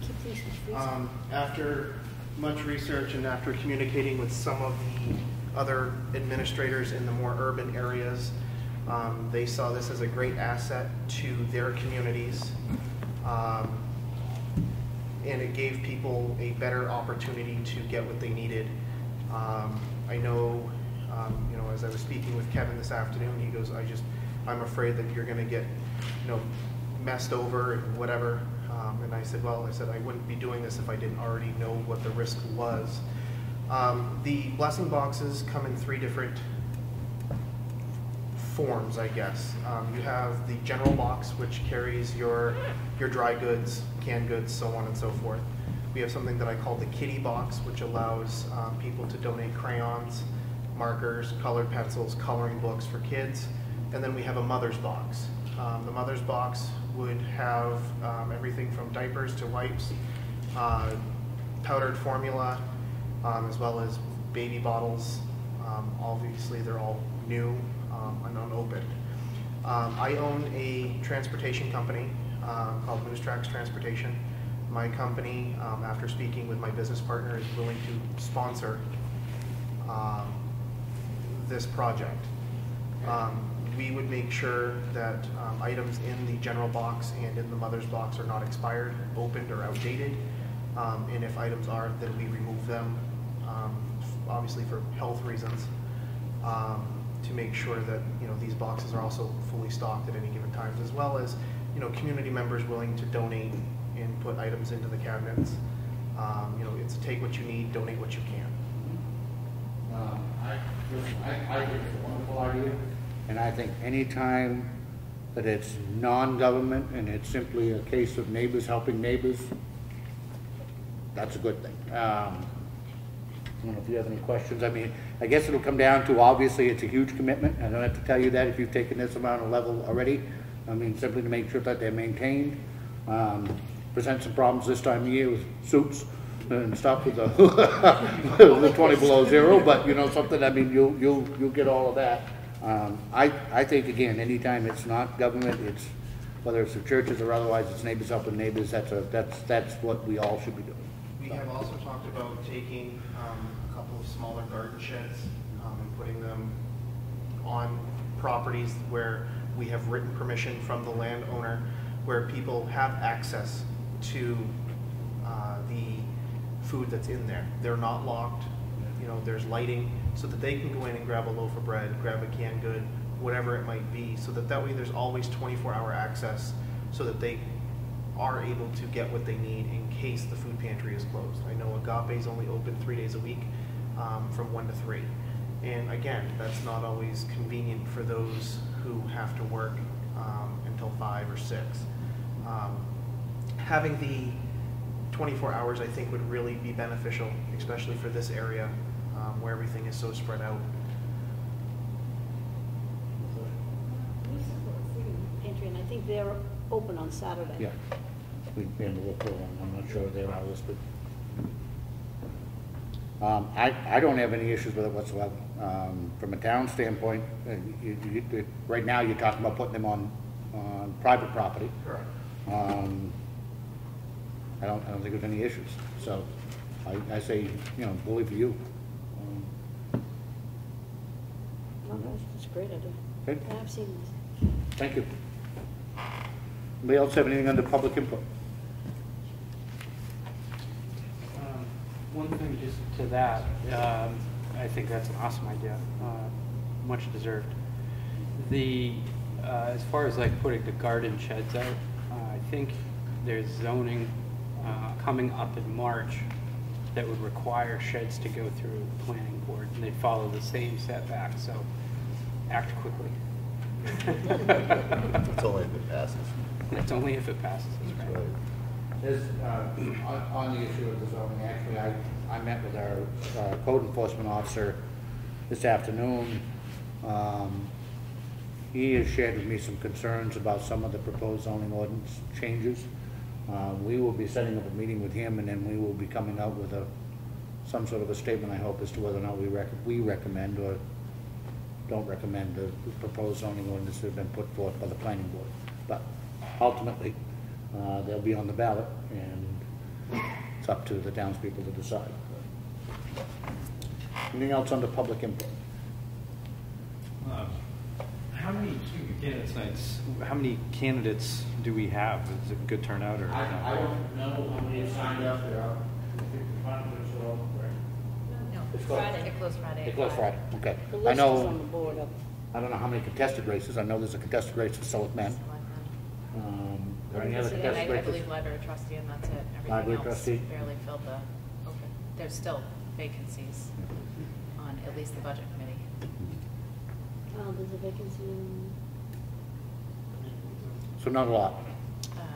Keep these in the freezer. After much research and after communicating with some of the other administrators in the more urban areas, they saw this as a great asset to their communities, and it gave people a better opportunity to get what they needed. I know, as I was speaking with Kevin this afternoon, he goes, I'm afraid that you're going to get, messed over and whatever. And I said, I wouldn't be doing this if I didn't already know what the risk was. The blessing boxes come in 3 different forms, I guess. You have the general box, which carries your dry goods, canned goods, so on and so forth. We have something that I call the kitty box, which allows people to donate crayons, markers, colored pencils, coloring books for kids. And then we have a mother's box. The mother's box would have everything from diapers to wipes, powdered formula, as well as baby bottles. Obviously, they're all new and unopened. I own a transportation company called Moose Tracks Transportation. My company, after speaking with my business partner, is willing to sponsor this project. We would make sure that items in the general box and in the mother's box are not expired, opened, or outdated. And if items are, then we remove them, obviously for health reasons, to make sure that these boxes are also fully stocked at any given times, as well as community members willing to donate and put items into the cabinets. It's take what you need, donate what you can. I think it's a wonderful idea, and I think any time that it's non-government and it's simply a case of neighbors helping neighbors, that's a good thing. I don't know if you have any questions. I mean, I guess it'll come down to, obviously, it's a huge commitment. I don't have to tell you that if you've taken this amount of level already. I mean, simply to make sure that they're maintained. Present some problems this time of year with soups and stuff with the, the 20 below zero, but you know something, I mean, you'll get all of that. I think, again, anytime it's not government, it's, whether it's the churches or otherwise, it's neighbors helping neighbors, that's what we all should be doing. We have also talked about taking a couple of smaller garden sheds and putting them on properties where we have written permission from the landowner, where people have access to the food that's in there. They're not locked, you know, there's lighting, so that they can go in and grab a loaf of bread, grab a canned good, whatever it might be, so that way there's always 24-hour access, so that they are able to get what they need in case the food pantry is closed. I know Agape's only open 3 days a week from 1 to 3. And again, that's not always convenient for those who have to work until 5 or 6. Having the 24 hours, I think, would really be beneficial, especially for this area where everything is so spread out. We support Freeman Pantry, and I think they're open on Saturday. Yeah, we handle it, I'm not sure they're all listed. I don't have any issues with it whatsoever. From a town standpoint, right now you're talking about putting them on private property. Correct. I don't think there's any issues. So I say, you know, bully for you. No, that's a great idea. Okay. I've seen this. Thank you. Anybody else have anything under public input? One thing just to that, I think that's an awesome idea, much deserved. As far as like putting the garden sheds out, I think there's zoning coming up in March that would require sheds to go through the planning board, and they follow the same setback, so act quickly. It's only if it passes. It's only if it passes, that's right. There's, on the issue of the zoning, actually, I met with our code enforcement officer this afternoon. He has shared with me some concerns about some of the proposed zoning ordinance changes. We will be setting up a meeting with him, and then we will be coming out with some sort of a statement, I hope, as to whether or not we recommend or don't recommend the proposed zoning ordinance that have been put forth by the planning board. But ultimately, they'll be on the ballot, and it's up to the townspeople to decide. Anything else under public input? How many candidates do we have? Is it a good turnout or? I don't know how many have signed up. There are. No, It's Friday. It closed Friday. It closed Friday. Okay. The I list is know. on the board up. I don't know how many contested races. I know there's a contested race for Selectmen. Are there any other And contested I races? believe library trustee, and that's it. Library Everything else trustee? barely filled the open. There's still vacancies on at least the budget committee. Oh, there's a vacancy in. So not a lot.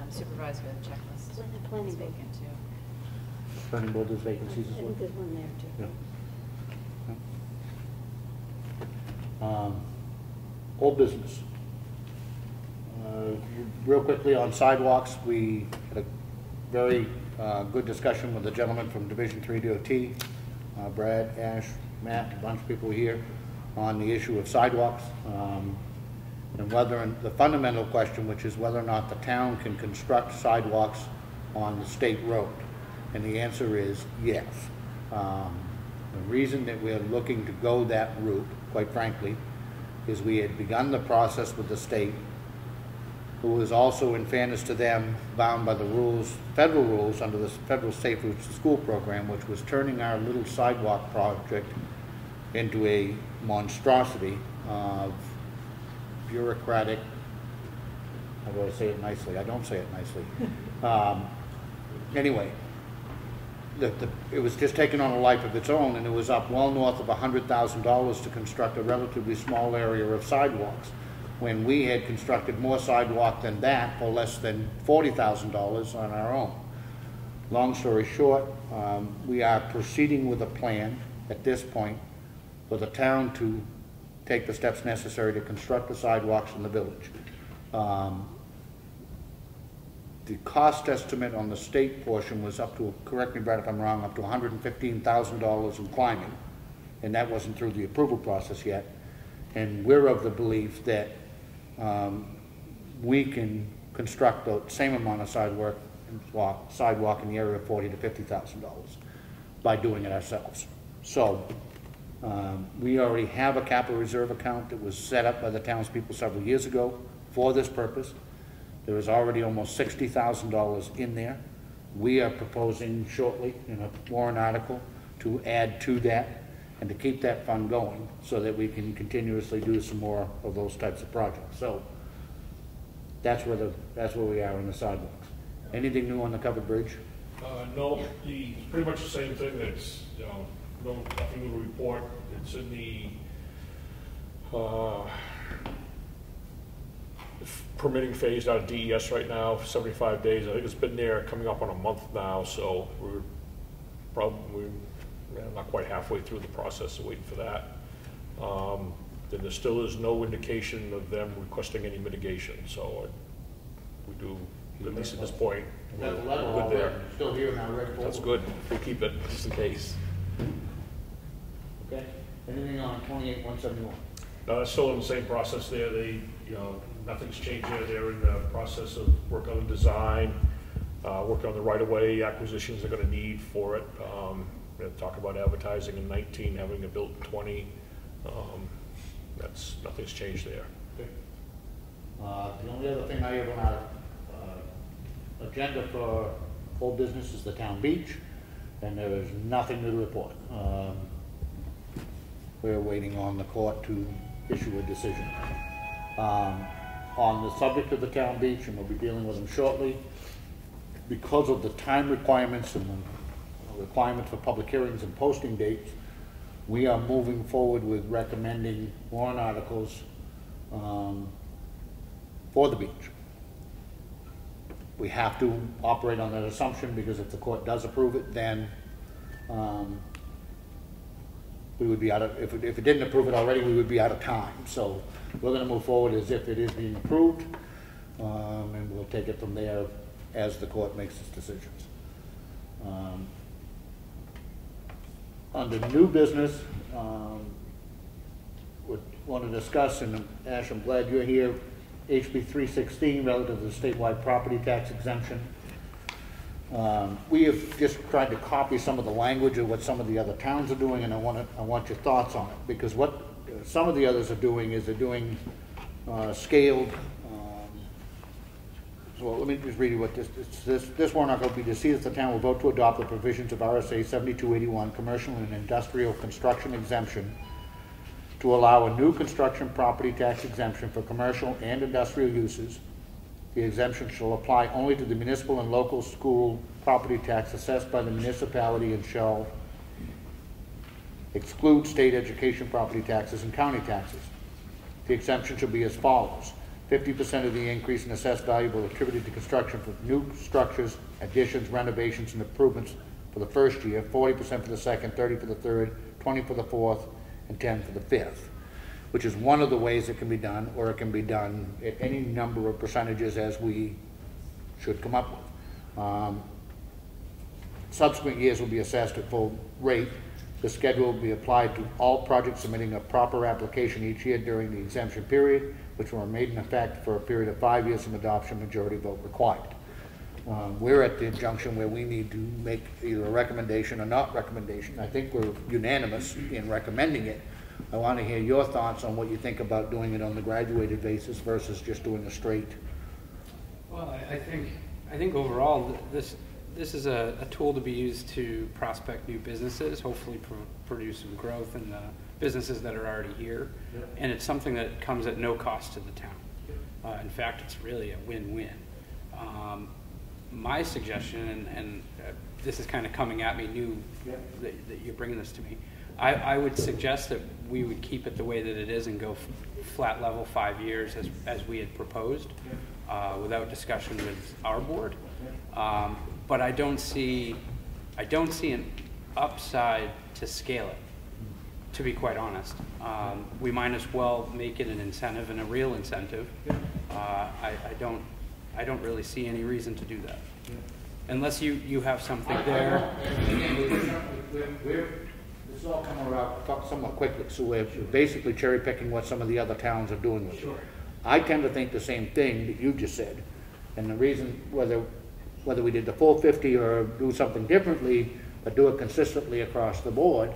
Supervisor checklist is Planning board. vacant too. Planning board, there's vacancies I as well. think there's one there too. Yeah. Old business. Real quickly on sidewalks, we had a very good discussion with the gentleman from Division 3 DOT, Brad, Ash, Matt, a bunch of people here on the issue of sidewalks, and the fundamental question, which is whether or not the town can construct sidewalks on the state road. And the answer is yes. The reason that we're looking to go that route, quite frankly, is we had begun the process with the state, who was also, in fairness to them, bound by the rules, federal rules under the Federal Safe Routes to School program, which was turning our little sidewalk project into a monstrosity of bureaucratic, how do I say it nicely? I don't say it nicely. Anyway, it was just taking on a life of its own, and it was up well north of $100,000 to construct a relatively small area of sidewalks, when we had constructed more sidewalk than that for less than $40,000 on our own. Long story short, we are proceeding with a plan at this point for the town to take the steps necessary to construct the sidewalks in the village. the cost estimate on the state portion was up to, correct me Brad if I'm wrong, up to $115,000 in climbing, and that wasn't through the approval process yet. And we're of the belief that we can construct the same amount of sidewalk in the area of $40,000 to $50,000 by doing it ourselves. So we already have a capital reserve account that was set up by the townspeople several years ago for this purpose. There is already almost $60,000 in there. We are proposing shortly in a warrant article to add to that and to keep that fund going so that we can continuously do some more of those types of projects. So that's where we are in the sidewalks. Anything new on the covered bridge? No, pretty much the same thing. That's nothing new to report. It's in the permitting phase out of DES right now for 75 days. I think it's been there coming up on a month now, so we're probably not quite halfway through the process of waiting for that. Then there still is no indication of them requesting any mitigation, so we do, at least at this point, we're good there. Still here now, ready for That's good. We'll keep it just in case. Okay. Anything on 28-171? Still in the same process there. Nothing's changed there. They're in the process of working on the design, working on the right-of-way acquisitions they're going to need for it. Talk about advertising in 19, having it built in 20. Nothing's changed there. Okay. The only other thing I have on our agenda for whole business is the town beach, and there is nothing new to report. We're waiting on the court to issue a decision. On the subject of the town beach, and we'll be dealing with them shortly, because of the time requirements and the requirements for public hearings and posting dates, we are moving forward with recommending warrant articles for the beach. We have to operate on that assumption because if the court does approve it, then we would be out of, if it didn't approve it already, we would be out of time. So we're going to move forward as if it is being approved, and we'll take it from there as the court makes its decisions. Under new business, we want to discuss, and Ash, I'm glad you're here, HB 316 relative to the statewide property tax exemption. We have just tried to copy some of the language of what some of the other towns are doing, and I want your thoughts on it, because what some of the others are doing is they're doing scaled. So let me just read you what this warrant article will be to see if the town will vote to adopt the provisions of RSA 7281 commercial and industrial construction exemption to allow a new construction property tax exemption for commercial and industrial uses. The exemption shall apply only to the municipal and local school property tax assessed by the municipality and shall exclude state education property taxes and county taxes. The exemption shall be as follows. 50% of the increase in assessed value will be attributed to construction for new structures, additions, renovations, and improvements for the first year, 40% for the second, 30% for the third, 20% for the fourth, and 10% for the fifth, which is one of the ways it can be done, or it can be done at any number of percentages as we should come up with. Subsequent years will be assessed at full rate. The schedule will be applied to all projects submitting a proper application each year during the exemption period, which will remain in effect for a period of 5 years from adoption, majority vote required. We're at the junction where we need to make either a recommendation or not recommendation. I think we're unanimous in recommending it. I want to hear your thoughts on what you think about doing it on the graduated basis versus just doing a straight. Well, I think overall this is a tool to be used to prospect new businesses, hopefully produce some growth in the businesses that are already here. Yeah. And it's something that comes at no cost to the town. In fact, it's really a win-win. My suggestion, and this is kind of coming at me new, that you're bringing this to me, I would suggest that we would keep it the way that it is and go flat level 5 years as we had proposed, without discussion with our board. But I don't see an upside to scale it, to be quite honest. We might as well make it an incentive and a real incentive. I I don't really see any reason to do that. Unless you have something there. This is all coming around somewhat quickly, so we're basically cherry picking what some of the other towns are doing with it. I tend to think the same thing that you just said, and the reason whether we did the full 50 or do something differently, but do it consistently across the board.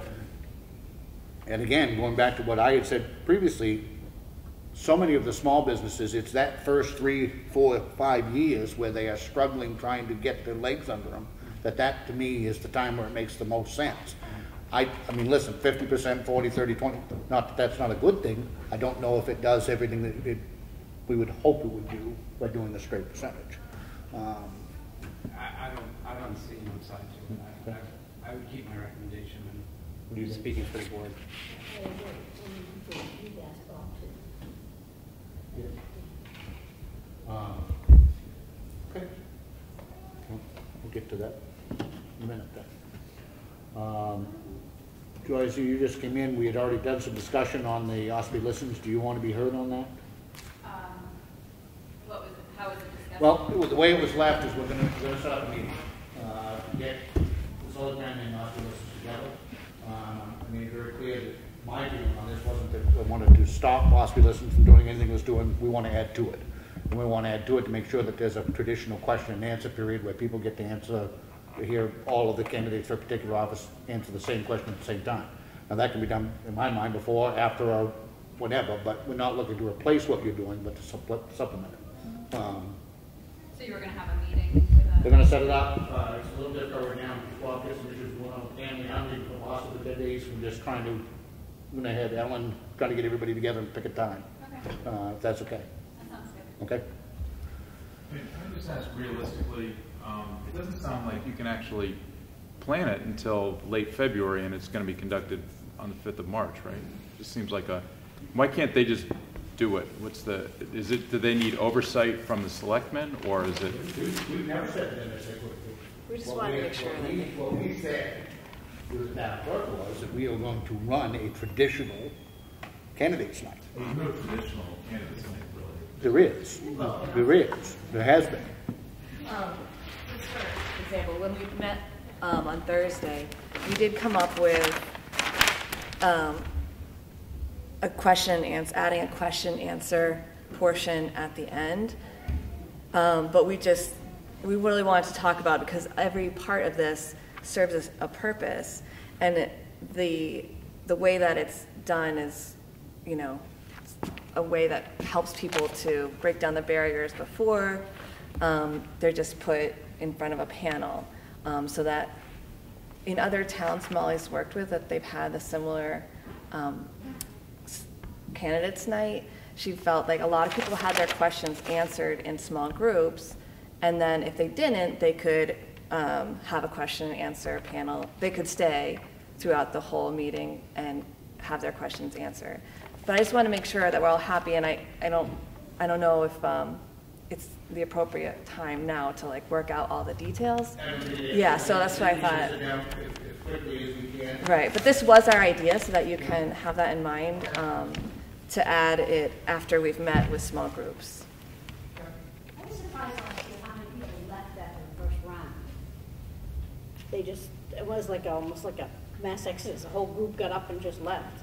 And again, going back to what I had said previously, so many of the small businesses, it's that first 3, 4, 5 years where they are struggling trying to get their legs under them, that to me is the time where it makes the most sense. I mean, listen, 50%, 40, 30, 20, not that that's not a good thing. I don't know if it does everything that we would hope it would do by doing a straight percentage. I don't see no side to it. I would keep my recommendation and speaking for the board. Okay. We'll get to that in a minute then. Joyce, you just came in. We had already done some discussion on the Ossipee Listens. Do you want to be heard on that? What was it? How was it discussed? Well, the way it was left is we're going to set up a meeting. Get the Selectmen and Ossipee Listens together. I made it very clear that my view on this wasn't that I wanted to stop Ossipee Listens from doing anything it was doing. We want to add to it. And we want to add to it to make sure that there's a traditional question and answer period where people get to answer, to hear all of the candidates for a particular office answer the same question at the same time. Now that can be done, in my mind, before, after, or whatever, but we're not looking to replace what you're doing, but to supplement it. So you were going to have a meeting? They're going to set it up. It's a little bit right now. Well, there's some issues going on with family. I'm leaving from Boston for 10 days. We're just trying to, I'm going to have Ellen trying to get everybody together and pick a time. Okay. If that's okay. That sounds good. Okay. Can I just ask realistically, it doesn't sound like you can actually plan it until late February and it's going to be conducted on the 5th of March, right? It just seems like why can't they just do it? Do they need oversight from the selectmen, or is it? We've never said that in this. We just want to make sure that. What we said was that we are going to run a traditional candidates night. There's no traditional candidates night, really. There is. There is. There has been. Just for example, when we met on Thursday, we did come up with a question answer, adding a question answer portion at the end. But we really wanted to talk about it because every part of this serves as a purpose, and the way that it's done is, you know, a way that helps people to break down the barriers before they're just put in front of a panel, so that in other towns Molly's worked with that they've had a similar candidates night, she felt like a lot of people had their questions answered in small groups, and then if they didn't, they could have a question and answer panel. They could stay throughout the whole meeting and have their questions answered. But I just want to make sure that we're all happy, and I don't know if it's the appropriate time now to like work out all the details. Yeah, so that's what I thought. Right, but this was our idea, so that you can have that in mind, to add it after we've met with small groups. I was surprised last year how many people left after the first round. It was like almost like a mass exodus. The whole group got up and just left.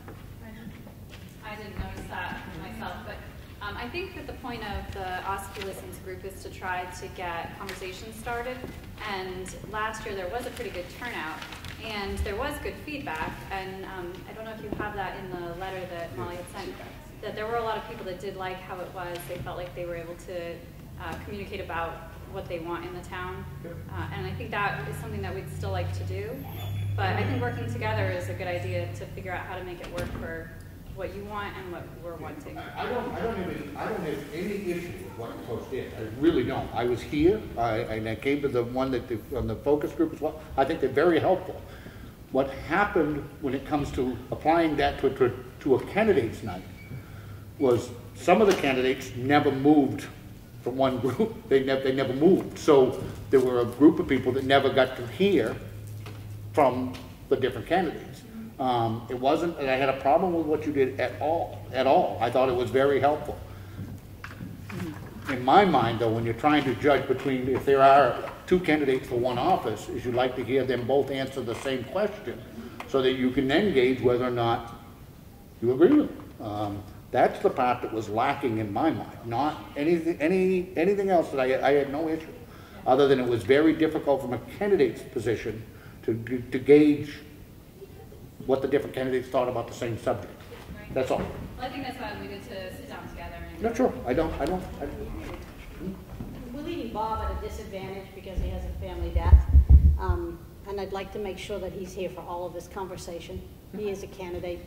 I didn't notice that myself, but I think that the point of the Ossipee Listens group is to try to get conversations started. And last year there was a pretty good turnout, and there was good feedback. And I don't know if you have that in the letter that Molly had sent, that there were a lot of people that did like how it was. They felt like they were able to communicate about what they want in the town. And I think that is something that we'd still like to do. But I think working together is a good idea to figure out how to make it work for what you want and what we're wanting. I don't have any issue with what the folks did. I really don't. I was here, and I came to the one that on the focus group as well. I think they're very helpful. What happened when it comes to applying that to a candidates night was some of the candidates never moved from one group. They never moved. So there were a group of people that never got to hear from the different candidates. It wasn't, and I had a problem with what you did at all. I thought it was very helpful. in my mind, though, when you're trying to judge between, if there are two candidates for one office, is you'd like to hear them both answer the same question, so that you can then gauge whether or not you agree with them. That's the part that was lacking in my mind, not anything else that I had no issue, other than it was very difficult from a candidate's position to gauge what the different candidates thought about the same subject. That's all. Well, I think that's why we need to sit down together and. Not sure. I don't. We're leaving Bob at a disadvantage because he has a family death. And I'd like to make sure that he's here for all of this conversation. He is a candidate.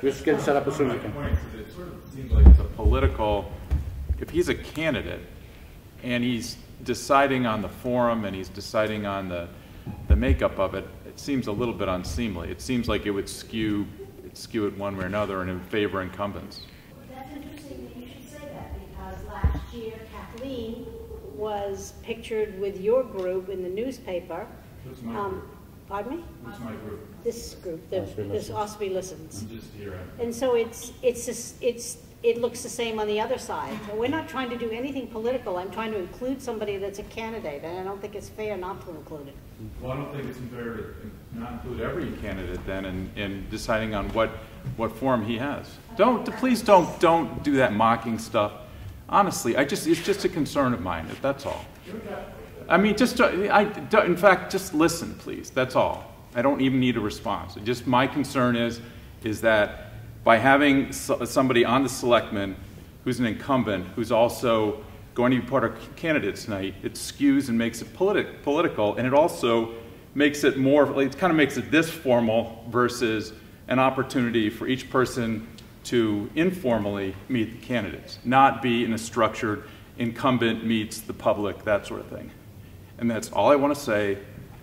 Just get set up as soon as you can. It sort of seems like it's a political, if he's a candidate and he's deciding on the forum and he's deciding on the makeup of it, it seems a little bit unseemly. It seems like it would skew it one way or another and in favor incumbents. That's interesting that you should say that, because last year Kathleen was pictured with your group in the newspaper. Who's my group? Pardon me? Who's my group? This group, this Ossipee Listens. I'm just here. And so it looks the same on the other side. So we're not trying to do anything political. I'm trying to include somebody that's a candidate, and I don't think it's fair not to include it. Well, I don't think it's fair to not include every candidate then in deciding on what forum he has. Please don't do that mocking stuff. Honestly, it's just a concern of mine. That's all. I mean, in fact, just listen, please. That's all. I don't even need a response. Just my concern is that by having somebody on the selectmen who's an incumbent, who's also going to be part of candidates night, it skews and makes it political, and it also makes it it kind of makes it this formal versus an opportunity for each person to informally meet the candidates, not be in a structured incumbent meets the public, that sort of thing. And that's all I want to say.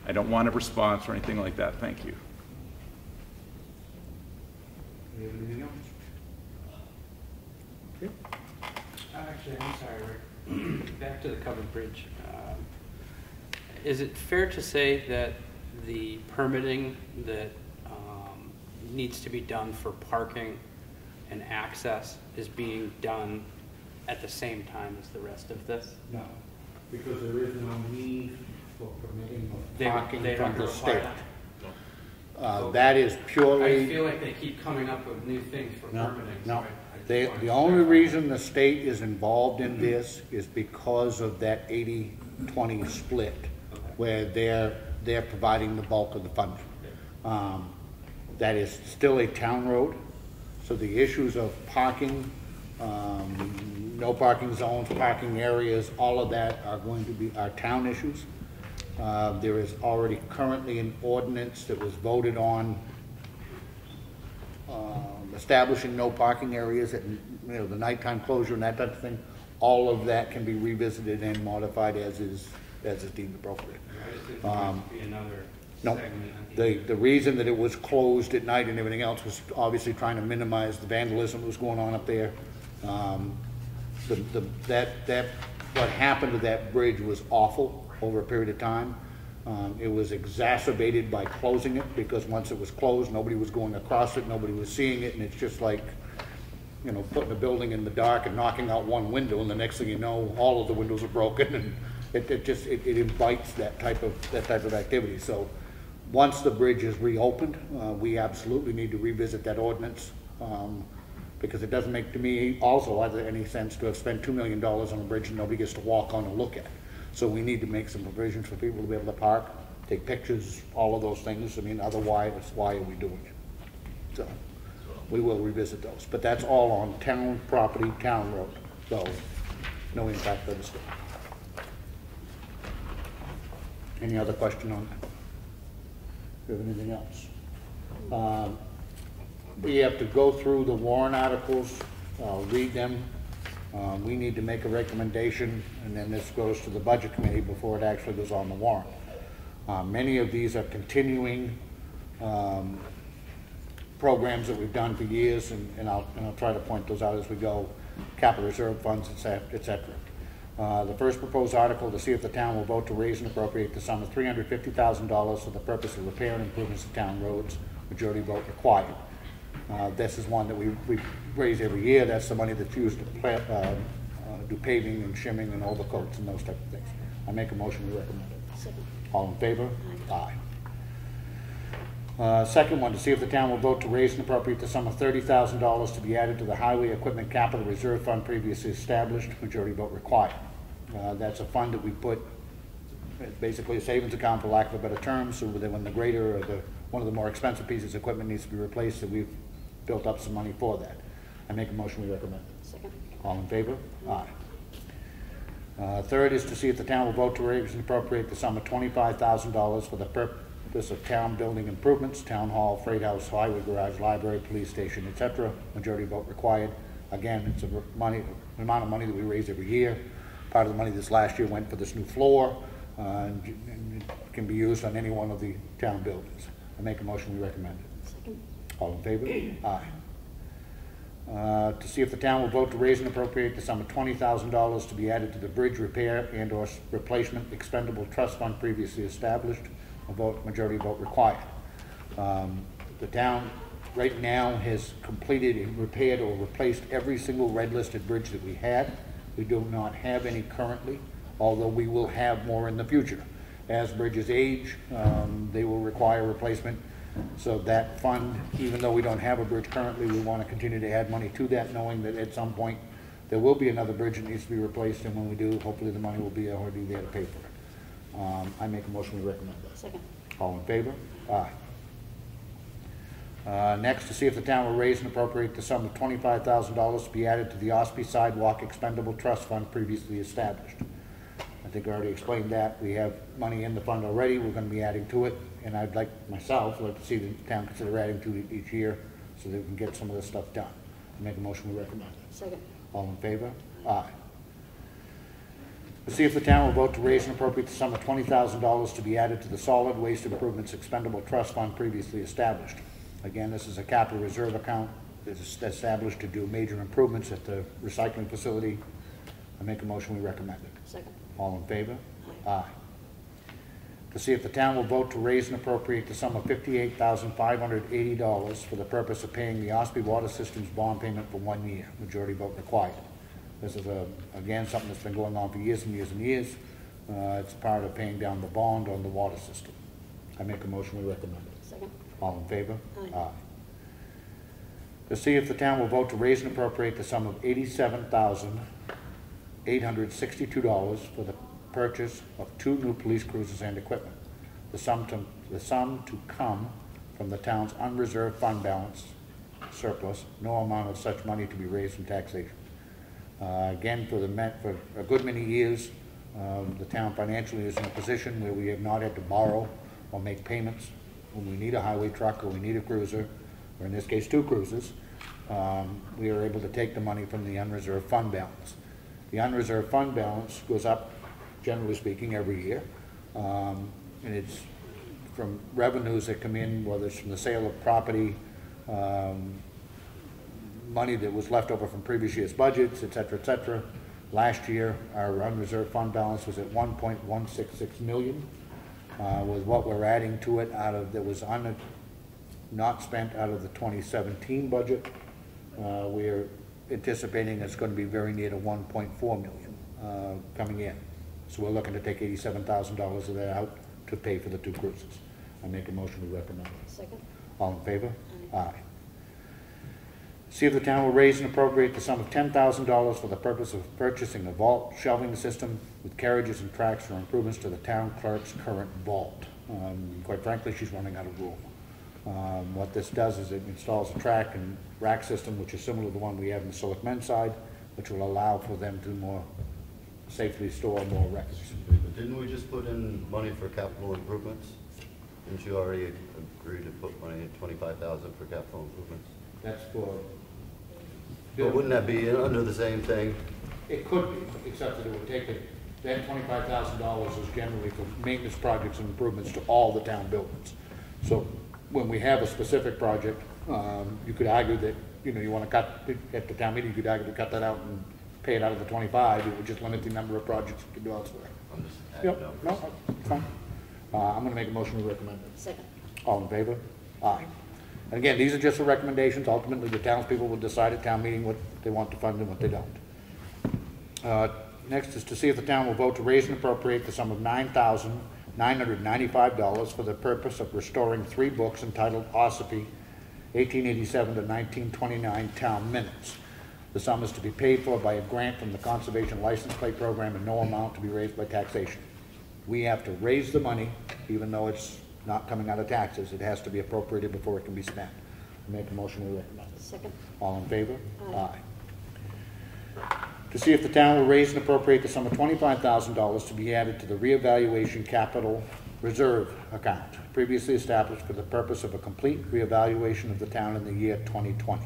I don't want a response or anything like that. Thank you. Do you have anything else? Okay. Actually, I'm sorry, Rick. Back to the covered bridge. Is it fair to say that the permitting that needs to be done for parking and access is being done at the same time as the rest of this? No, because there is no need for permitting of They parking don't from the require state. that? That is purely. I feel like they keep coming up with new things for permitting. No. So The only reason the state is involved in this is because of that 80-20 split, where they're providing the bulk of the funding. That is still a town road, so the issues of parking, no parking zones, parking areas, all of that are going to be our town issues. There is already currently an ordinance that was voted on establishing no parking areas at the nighttime closure and that type of thing. All of that can be revisited and modified as is deemed appropriate. No, the reason that it was closed at night and everything else was obviously trying to minimize the vandalism that was going on up there. What happened to that bridge was awful over a period of time. It was exacerbated by closing it, because once it was closed, nobody was going across it, nobody was seeing it, and it's just like, putting a building in the dark and knocking out one window, and the next thing you know, all of the windows are broken, and it invites that type of activity. So once the bridge is reopened, we absolutely need to revisit that ordinance, because it doesn't make, to me, also either any sense to have spent $2 million on a bridge and nobody gets to walk on and look at. So we need to make some provisions for people to be able to park, take pictures, all of those things. I mean, otherwise, why are we doing it? So we will revisit those. But that's all on town property, town road. So no impact on the state. Any other question on that? Do you have anything else? We have to go through the warrant articles, read them. We need to make a recommendation, and then this goes to the budget committee before it actually goes on the warrant. Many of these are continuing programs that we've done for years, and I'll try to point those out as we go. Capital reserve funds, etc. The first proposed article, to see if the town will vote to raise and appropriate the sum of $350,000 for the purpose of repair and improvements of town roads. Majority vote required. This is one that we raise every year. That's the money that's used to do paving and shimming and overcoats and those type of things. I make a motion to recommend it. Second. All in favor? Aye. Second one, to see if the town will vote to raise and appropriate the sum of $30,000 to be added to the Highway Equipment Capital Reserve Fund previously established, majority vote required. That's a fund that we put, it's basically a savings account, for lack of a better term, so that when the grader or one of the more expensive pieces of equipment needs to be replaced, that we've built up some money for that. I make a motion we recommend it. Second. All in favor? Aye. Third is to see if the town will vote to raise and appropriate the sum of $25,000 for the purpose of town building improvements, town hall, freight house, highway garage, library, police station, etc. Majority vote required. Again, it's an amount of money that we raise every year. Part of the money this last year went for this new floor, and it can be used on any one of the town buildings. I make a motion we recommend it. Second. All in favor? Aye. To see if the town will vote to raise and appropriate the sum of $20,000 to be added to the bridge repair and or replacement expendable trust fund previously established. Majority vote required. The town right now has completed and repaired or replaced every single red listed bridge that we had. We do not have any currently, although we will have more in the future. As bridges age, they will require replacement. So that fund, even though we don't have a bridge currently, we want to continue to add money to that, knowing that at some point there will be another bridge that needs to be replaced, and when we do, hopefully the money will be already there to pay for it. I make a motion we recommend that. Second. All in favor? Aye. Next, to see if the town will raise and appropriate the sum of $25,000 to be added to the Ossipee Sidewalk Expendable Trust Fund previously established. I think I already explained that. We have money in the fund already. We're going to be adding to it, and I'd like to see the town consider adding to it each year so that we can get some of this stuff done. I make a motion we recommend it. Second. All in favor? Aye. To see if the town will vote to raise and appropriate the sum of $20,000 to be added to the Solid Waste Improvements Expendable Trust Fund previously established. Again, this is a capital reserve account that is established to do major improvements at the recycling facility. I make a motion we recommend it. Second. All in favor? Aye. To see if the town will vote to raise and appropriate the sum of $58,580 for the purpose of paying the Ossipee Water Systems bond payment for 1 year. Majority vote required. This is, again, something that's been going on for years and years and years. It's part of paying down the bond on the water system. I make a motion we recommend it. Second. All in favor? Aye. To see if the town will vote to raise and appropriate the sum of $87,862 for the purchase of 2 new police cruisers and equipment. The sum to come from the town's unreserved fund balance surplus, no amount of such money to be raised from taxation. Again, for a good many years, the town financially is in a position where we have not had to borrow or make payments when we need a highway truck or we need a cruiser, or in this case 2 cruisers. We are able to take the money from the unreserved fund balance. The unreserved fund balance goes up, generally speaking, every year, and it's from revenues that come in, whether it's from the sale of property, money that was left over from previous year's budgets, et cetera, et cetera. Last year, our unreserved fund balance was at $1.166 million. With what we're adding to it that was not spent out of the 2017 budget, we're anticipating it's going to be very near to $1.4 million coming in. So we're looking to take $87,000 of that out to pay for the 2 cruises. I make a motion we recommend it. Second. All in favor? Aye. See if the town will raise and appropriate the sum of $10,000 for the purpose of purchasing a vault shelving system with carriages and tracks for improvements to the town clerk's current vault. Quite frankly, she's running out of room. What this does is it installs a track and rack system, which is similar to the one we have in the Selectmen side, which will allow for them to more safely store more records. But didn't we just put in money for capital improvements? Didn't you already agree to put money in $25,000 for capital improvements? That's for... But wouldn't that be under the same thing? It could be, except that it would take it, that $25,000 is generally for maintenance projects and improvements to all the town buildings. So when we have a specific project, you could argue that, you want to cut, at the town meeting, you could argue to cut that out and pay it out of the 25. It would just limit the number of projects you could do elsewhere. I'm just adding Yep, numbers. no, fine. I'm going to make a motion to recommend it. Second. All in favor? Aye. And again, these are just the recommendations. Ultimately, the townspeople will decide at town meeting what they want to fund and what they don't. Next is to see if the town will vote to raise and appropriate the sum of $9,995 for the purpose of restoring 3 books entitled Ossipee 1887 to 1929 Town Minutes. The sum is to be paid for by a grant from the Conservation License Plate Program and no amount to be raised by taxation. We have to raise the money, even though it's not coming out of taxes. It has to be appropriated before it can be spent. I make a motion, we recommend it. Second. All in favor? Aye. To see if the town will raise and appropriate the sum of $25,000 to be added to the reevaluation capital reserve account, previously established for the purpose of a complete reevaluation of the town in the year 2020.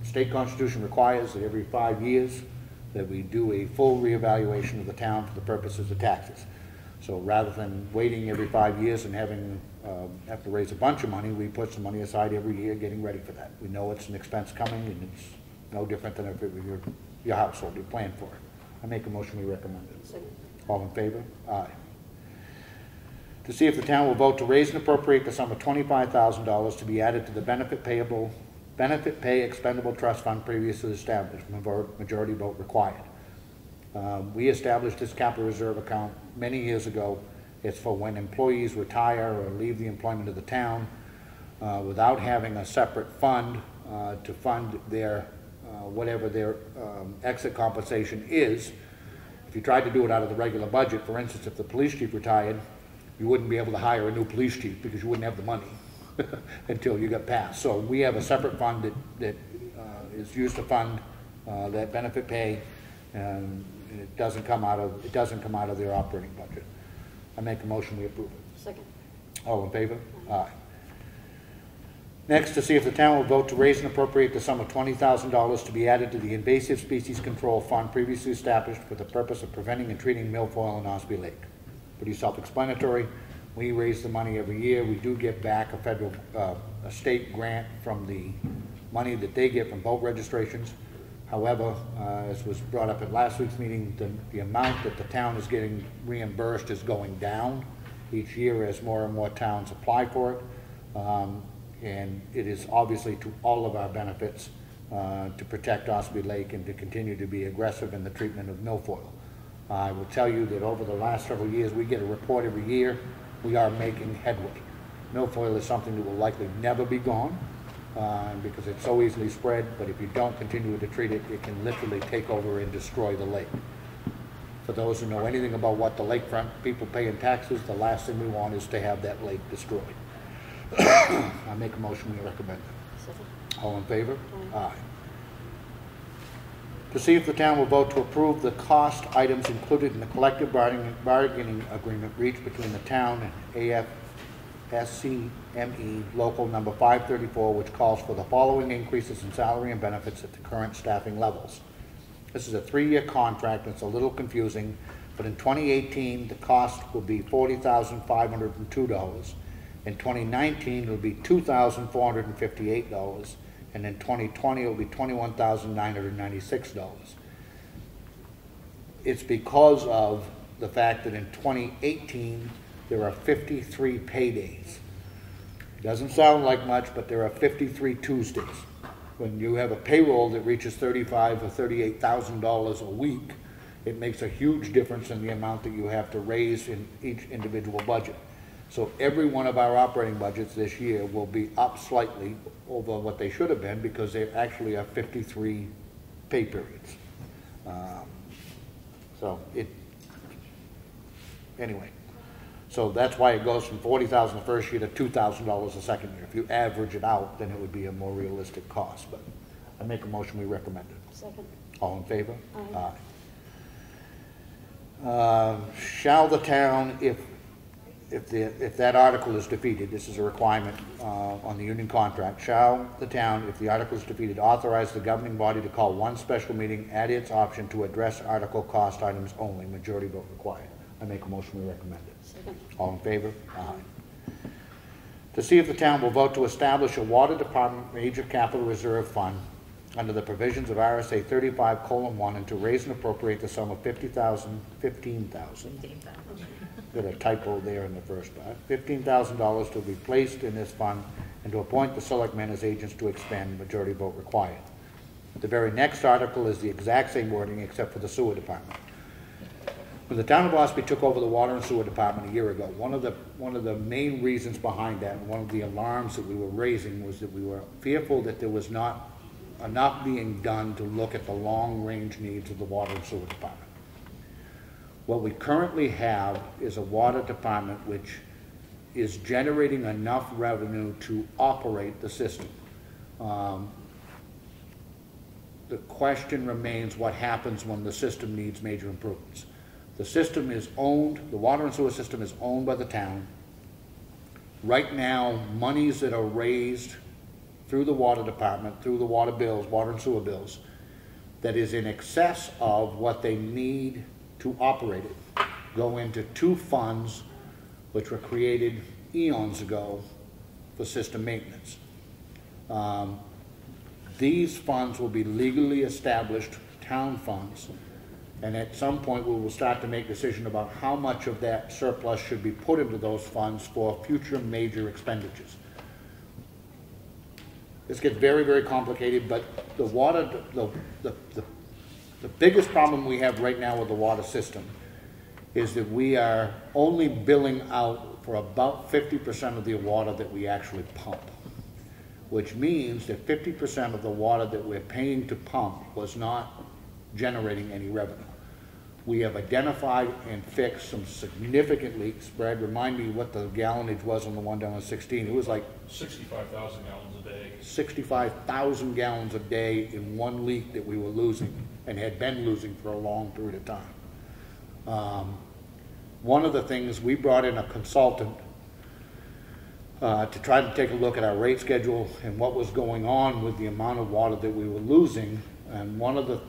State constitution requires that every 5 years that we do a full reevaluation of the town for the purposes of taxes. So rather than waiting every 5 years and having have to raise a bunch of money, we put some money aside every year getting ready for that. We know it's an expense coming, and it's no different than if it were your household, you plan for it. I make a motion, we recommend it. Second. All in favor? Aye. To see if the town will vote to raise and appropriate the sum of $25,000 to be added to the benefit pay expendable trust fund previously established, majority vote required. We established this capital reserve account many years ago. It's for when employees retire or leave the employment of the town without having a separate fund to fund their whatever their exit compensation is. If you tried to do it out of the regular budget, for instance, if the police chief retired, you wouldn't be able to hire a new police chief because you wouldn't have the money until you got passed. So we have a separate fund that is used to fund that benefit pay, and it doesn't come out of their operating budget. I make a motion, we approve it. Second. All in favor? Aye. Next, to see if the town will vote to raise and appropriate the sum of $20,000 to be added to the Invasive Species Control Fund previously established for the purpose of preventing and treating milfoil in Ossipee Lake. Pretty self-explanatory. We raise the money every year. We do get back a state grant from the money that they get from boat registrations. However, as was brought up at last week's meeting, the amount that the town is getting reimbursed is going down each year as more and more towns apply for it. And it is obviously to all of our benefits to protect Ossipee Lake and to continue to be aggressive in the treatment of milfoil. I will tell you that over the last several years, we get a report every year. We are making headway. Milfoil is something that will likely never be gone because it's so easily spread, but if you don't continue to treat it, it can literally take over and destroy the lake. For those who know anything about what the lakefront people pay in taxes, the last thing we want is to have that lake destroyed. I make a motion, we recommend it. Second. All in favor? Aye. To see if the town will vote to approve the cost items included in the collective bargaining agreement reached between the town and AFSCME Local Number 534, which calls for the following increases in salary and benefits at the current staffing levels. This is a 3-year contract, and it's a little confusing, but in 2018, the cost will be $40,502. In 2019, it will be $2,458, and in 2020, it will be $21,996. It's because of the fact that in 2018, there are 53 paydays. It doesn't sound like much, but there are 53 Tuesdays. When you have a payroll that reaches $35,000 or $38,000 a week, it makes a huge difference in the amount that you have to raise in each individual budget. So every one of our operating budgets this year will be up slightly over what they should have been because they actually are 53 pay periods. Anyway, so that's why it goes from $40,000 the first year to $2,000 the second year. If you average it out, then it would be a more realistic cost. But I make a motion, we recommend it. Second. All in favor? Aye. Aye. Shall the town, if that article is defeated, this is a requirement on the union contract, shall the town, if the article is defeated, authorize the governing body to call one special meeting at its option to address article cost items only, majority vote required. I make a motion, we recommend it. Second. All in favor? Aye. To see if the town will vote to establish a water department major capital reserve fund under the provisions of RSA 35:1 and to raise and appropriate the sum of $15,000 got a typo there in the first part. $15,000 to be placed in this fund and to appoint the selectmen as agents to expend, majority vote required. The very next article is the exact same wording except for the sewer department. When the town of Ossipee took over the water and sewer department a year ago, one of the main reasons behind that, and one of the alarms that we were raising, was that we were fearful that there was not enough being done to look at the long-range needs of the water and sewer department. What we currently have is a water department which is generating enough revenue to operate the system. The question remains what happens when the system needs major improvements. The system is owned, the water and sewer system is owned by the town. Right now, monies that are raised through the water department, through the water bills, water and sewer bills, that is in excess of what they need to operate it, go into two funds which were created eons ago for system maintenance. These funds will be legally established town funds, and at some point we will start to make a decision about how much of that surplus should be put into those funds for future major expenditures. This gets very, very complicated, but the water, the biggest problem we have right now with the water system is that we are only billing out for about 50% of the water that we actually pump, which means that 50% of the water that we're paying to pump was not generating any revenue. We have identified and fixed some significant leaks. Brad, remind me what the gallonage was on the one down on 16. It was like 65,000 gallons a day. 65,000 gallons a day in one leak that we were losing and had been losing for a long period of time. One of the things, we brought in a consultant to try to take a look at our rate schedule and what was going on with the amount of water that we were losing. And one of the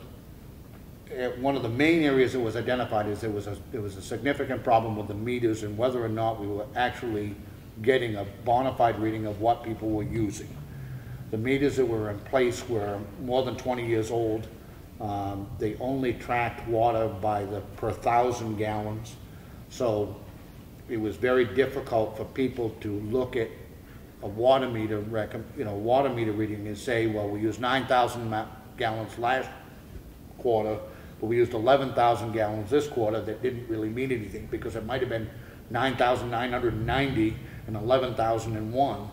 main areas that was identified is there was a significant problem with the meters and whether or not we were actually getting a bona fide reading of what people were using. The meters that were in place were more than 20 years old. They only tracked water by the per 1,000 gallons. So it was very difficult for people to look at a water meter, water meter reading and say, well, we used 9,000 gallons last quarter, but we used 11,000 gallons this quarter. That didn't really mean anything because it might have been 9,990 and 11,001.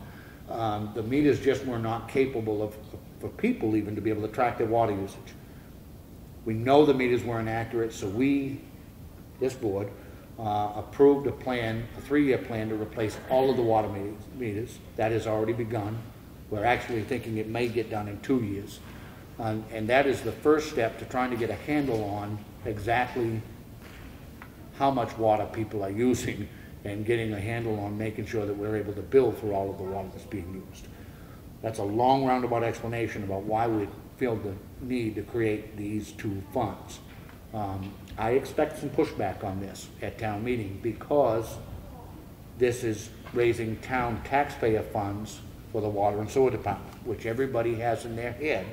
The meters just were not capable of, for people even to be able to track their water usage. We know the meters were inaccurate, so this board, approved a plan, a 3-year plan to replace all of the water meters. That has already begun. We're actually thinking it may get done in 2 years. And that is the first step to trying to get a handle on exactly how much water people are using and getting a handle on making sure that we're able to bill for all of the water that's being used. That's a long roundabout explanation about why we feel the need to create these two funds. I expect some pushback on this at town meeting because this is raising town taxpayer funds for the water and sewer department, which everybody has in their head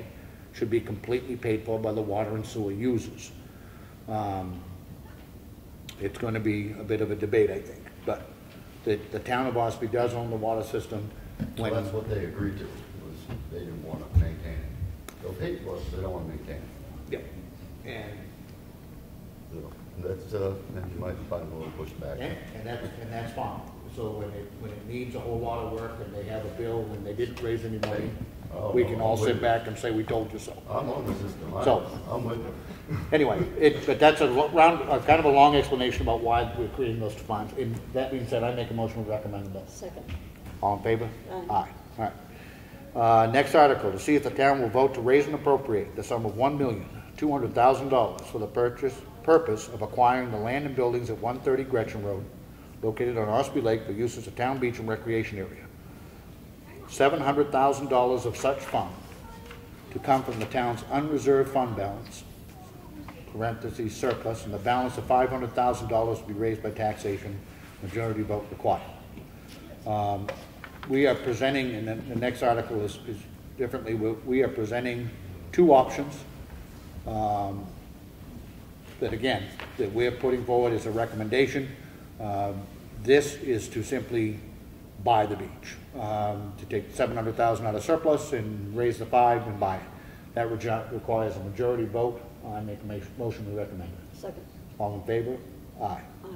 should be completely paid for by the water and sewer users. It's going to be a bit of a debate, I think, but the town of Ossipee does own the water system. Well, that's what they agreed to, was they didn't want to maintain it. They'll pay for it, but they don't want to maintain it. Yeah, and that's, and you might find a little pushback. and that's fine. So when it needs a whole lot of work and they have a bill and they didn't raise any money, we can all sit back and say we told you so. I'm on the system. I'm with you. Anyway, but that's a kind of a long explanation about why we're creating those funds. And that being said, I make a motion to recommend the bill. Second. All in favor? Aye. All right. Next article, to see if the town will vote to raise and appropriate the sum of $1,200,000 for the purpose of acquiring the land and buildings at 130 Gretchen Road, located on Ossipee Lake for use as a town beach and recreation area. $700,000 of such fund to come from the town's unreserved fund balance, parentheses surplus, and the balance of $500,000 to be raised by taxation, majority vote required. We are presenting, and the next article is differently, we are presenting two options that we're putting forward as a recommendation. This is to simply buy the beach, to take $700,000 out of surplus and raise the 5 and buy it. That requires a majority vote. I make a motion we recommend it. Second. All in favor? Aye. Aye.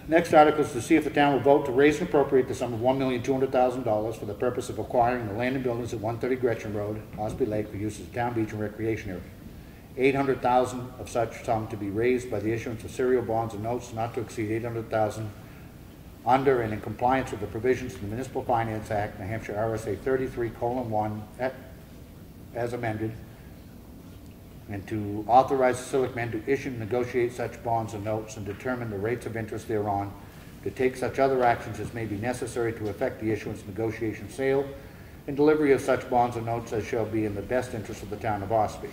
Next article is to see if the town will vote to raise and appropriate the sum of $1,200,000 for the purpose of acquiring the land and buildings at 130 Gretchen Road, Ossipee Lake, for use as a town beach and recreation area. $800,000 of such sum to be raised by the issuance of serial bonds and notes not to exceed $800,000 under and in compliance with the provisions of the Municipal Finance Act, New Hampshire RSA 33:1, as amended, and to authorize the selectmen to issue and negotiate such bonds and notes and determine the rates of interest thereon, to take such other actions as may be necessary to effect the issuance, negotiation, sale, and delivery of such bonds and notes as shall be in the best interest of the town of Ossipee.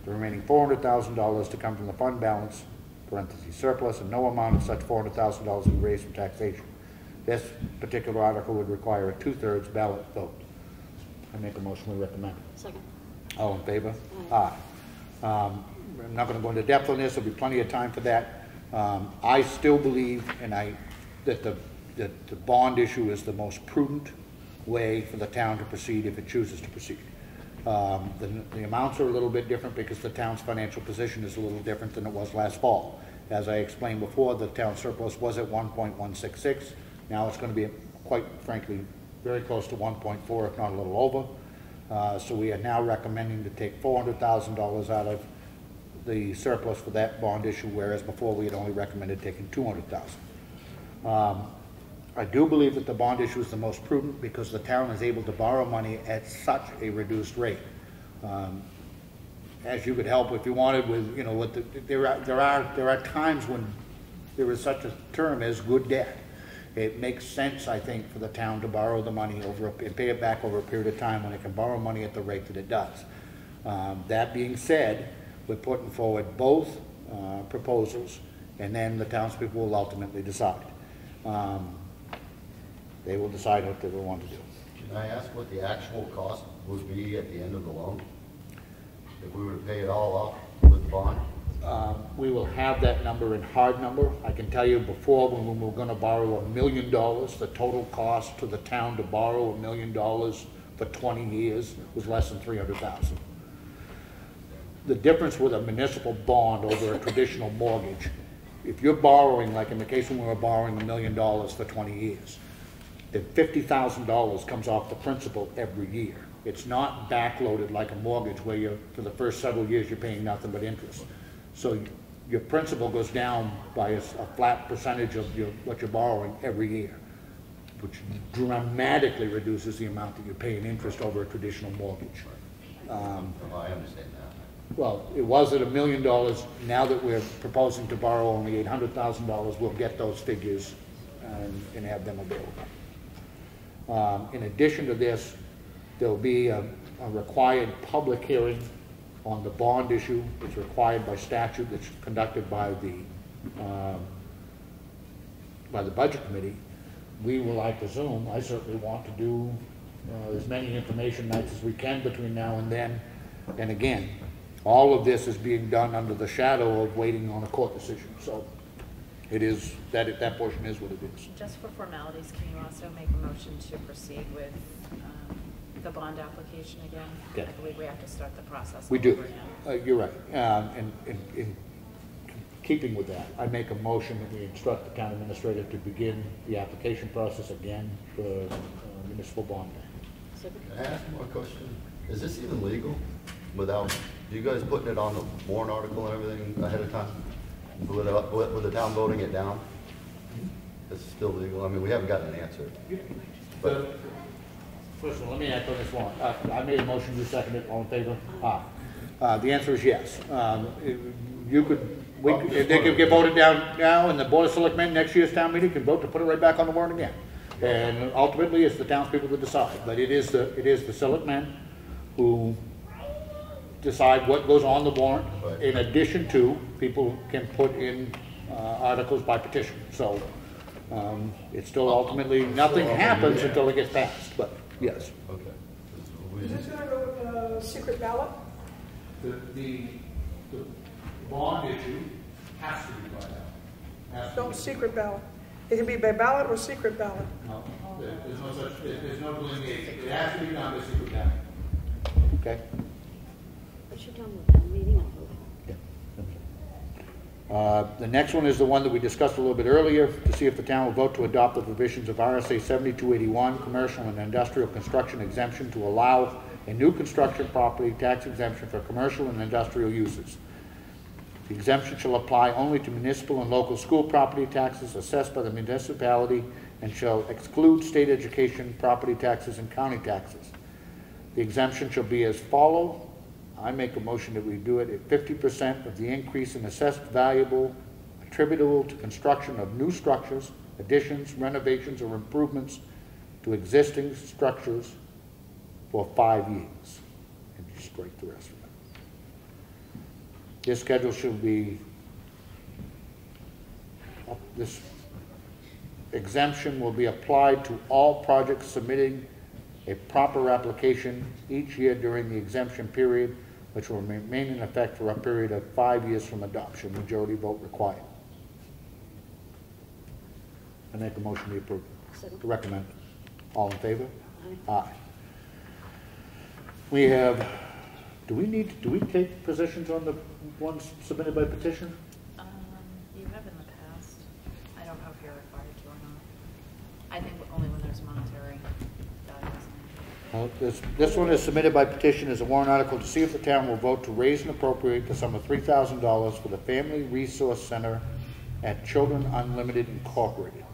The remaining $400,000 to come from the fund balance, parentheses surplus, and no amount of such $400,000 to be raised from taxation. This particular article would require a 2/3 ballot vote. I make a motion we recommend. Second. All in favor? Aye. I'm not going to go into depth on this. There'll be plenty of time for that. I still believe, that the bond issue is the most prudent way for the town to proceed if it chooses to proceed. The amounts are a little bit different because the town's financial position is a little different than it was last fall. As I explained before, the town surplus was at 1.166. Now it's going to be, quite frankly, very close to 1.4, if not a little over. So we are now recommending to take $400,000 out of the surplus for that bond issue, whereas before we had only recommended taking $200,000. I do believe that the bond issue is the most prudent because the town is able to borrow money at such a reduced rate. As you could help if you wanted with, there are times when there is such a term as good debt. It makes sense, I think, for the town to borrow the money and pay it back over a period of time when it can borrow money at the rate that it does. That being said, we're putting forward both proposals, and then the townspeople will ultimately decide. They will decide what they will want to do. Can I ask what the actual cost would be at the end of the loan? If we were to pay it all off with the bond? We will have that number in hard number. I can tell you before, when we were going to borrow $1 million, the total cost to the town to borrow $1 million for 20 years was less than $300,000. The difference with a municipal bond over a traditional mortgage, if you're borrowing, like in the case when we were borrowing $1 million for 20 years, then $50,000 comes off the principal every year. It's not backloaded like a mortgage where you're, for the first several years you're paying nothing but interest. So your principal goes down by a flat percentage of what you're borrowing every year, which dramatically reduces the amount that you pay in interest over a traditional mortgage. I understand that. Well, it was at $1 million. Now that we're proposing to borrow only $800,000, we'll get those figures and have them available. In addition to this, there will be a required public hearing on the bond issue. It's required by statute. That's conducted by the Budget Committee. We will, I presume, I certainly want to do as many information nights as we can between now and then. And again, all of this is being done under the shadow of waiting on a court decision. So it is, that portion is what it is. Just for formalities, can you also make a motion to proceed with the bond application again? Yeah. I believe we have to start the process. We do. Over again. You're right. And in keeping with that, I make a motion that we instruct the town administrator to begin the application process again for municipal bond bank. Can I ask more question? Is this even legal without you guys putting it on the warrant article and everything ahead of time? With the town voting it down? It's still legal? I mean, we haven't gotten an answer. But First of all, let me echo this one. I made a motion, you seconded it, all in favor? Aye. The answer is yes. They could get voted down now, and the Board of Selectmen next year's town meeting can vote to put it right back on the warrant again. And ultimately, it's the townspeople that decide. But it is the selectmen who decide what goes on the warrant. Right. In addition to, people can put in articles by petition. So it's still ultimately, nothing happens until it gets passed. But yes. Okay. Is this going to go with a secret ballot? The bond issue has to be brought out. Don't secret ballot. It can be by ballot or secret ballot. No, there's no such, there's no delineation. It has to be done by secret ballot. Okay? But you're done with that meeting, I'll vote. The next one is the one that we discussed a little bit earlier, to see if the town will vote to adopt the provisions of RSA 7281, commercial and industrial construction exemption, to allow a new construction property tax exemption for commercial and industrial uses. The exemption shall apply only to municipal and local school property taxes assessed by the municipality and shall exclude state education property taxes and county taxes. The exemption shall be as follows. I make a motion that we do it at 50% of the increase in assessed value attributable to construction of new structures, additions, renovations, or improvements to existing structures for 5 years. And you strike the rest of it. This schedule should be, this exemption will be applied to all projects submitting a proper application each year during the exemption period, which will remain in effect for a period of 5 years from adoption. Majority vote required. I make a motion to approve. To recommend. All in favor? Aye. We have, do we take positions on the ones submitted by petition? You have in the past. I don't know if you're required to or not. I think only when there's monetary values. This one is submitted by petition as a warrant article to see if the town will vote to raise and appropriate the sum of $3,000 for the Family Resource Center at Children Unlimited Incorporated.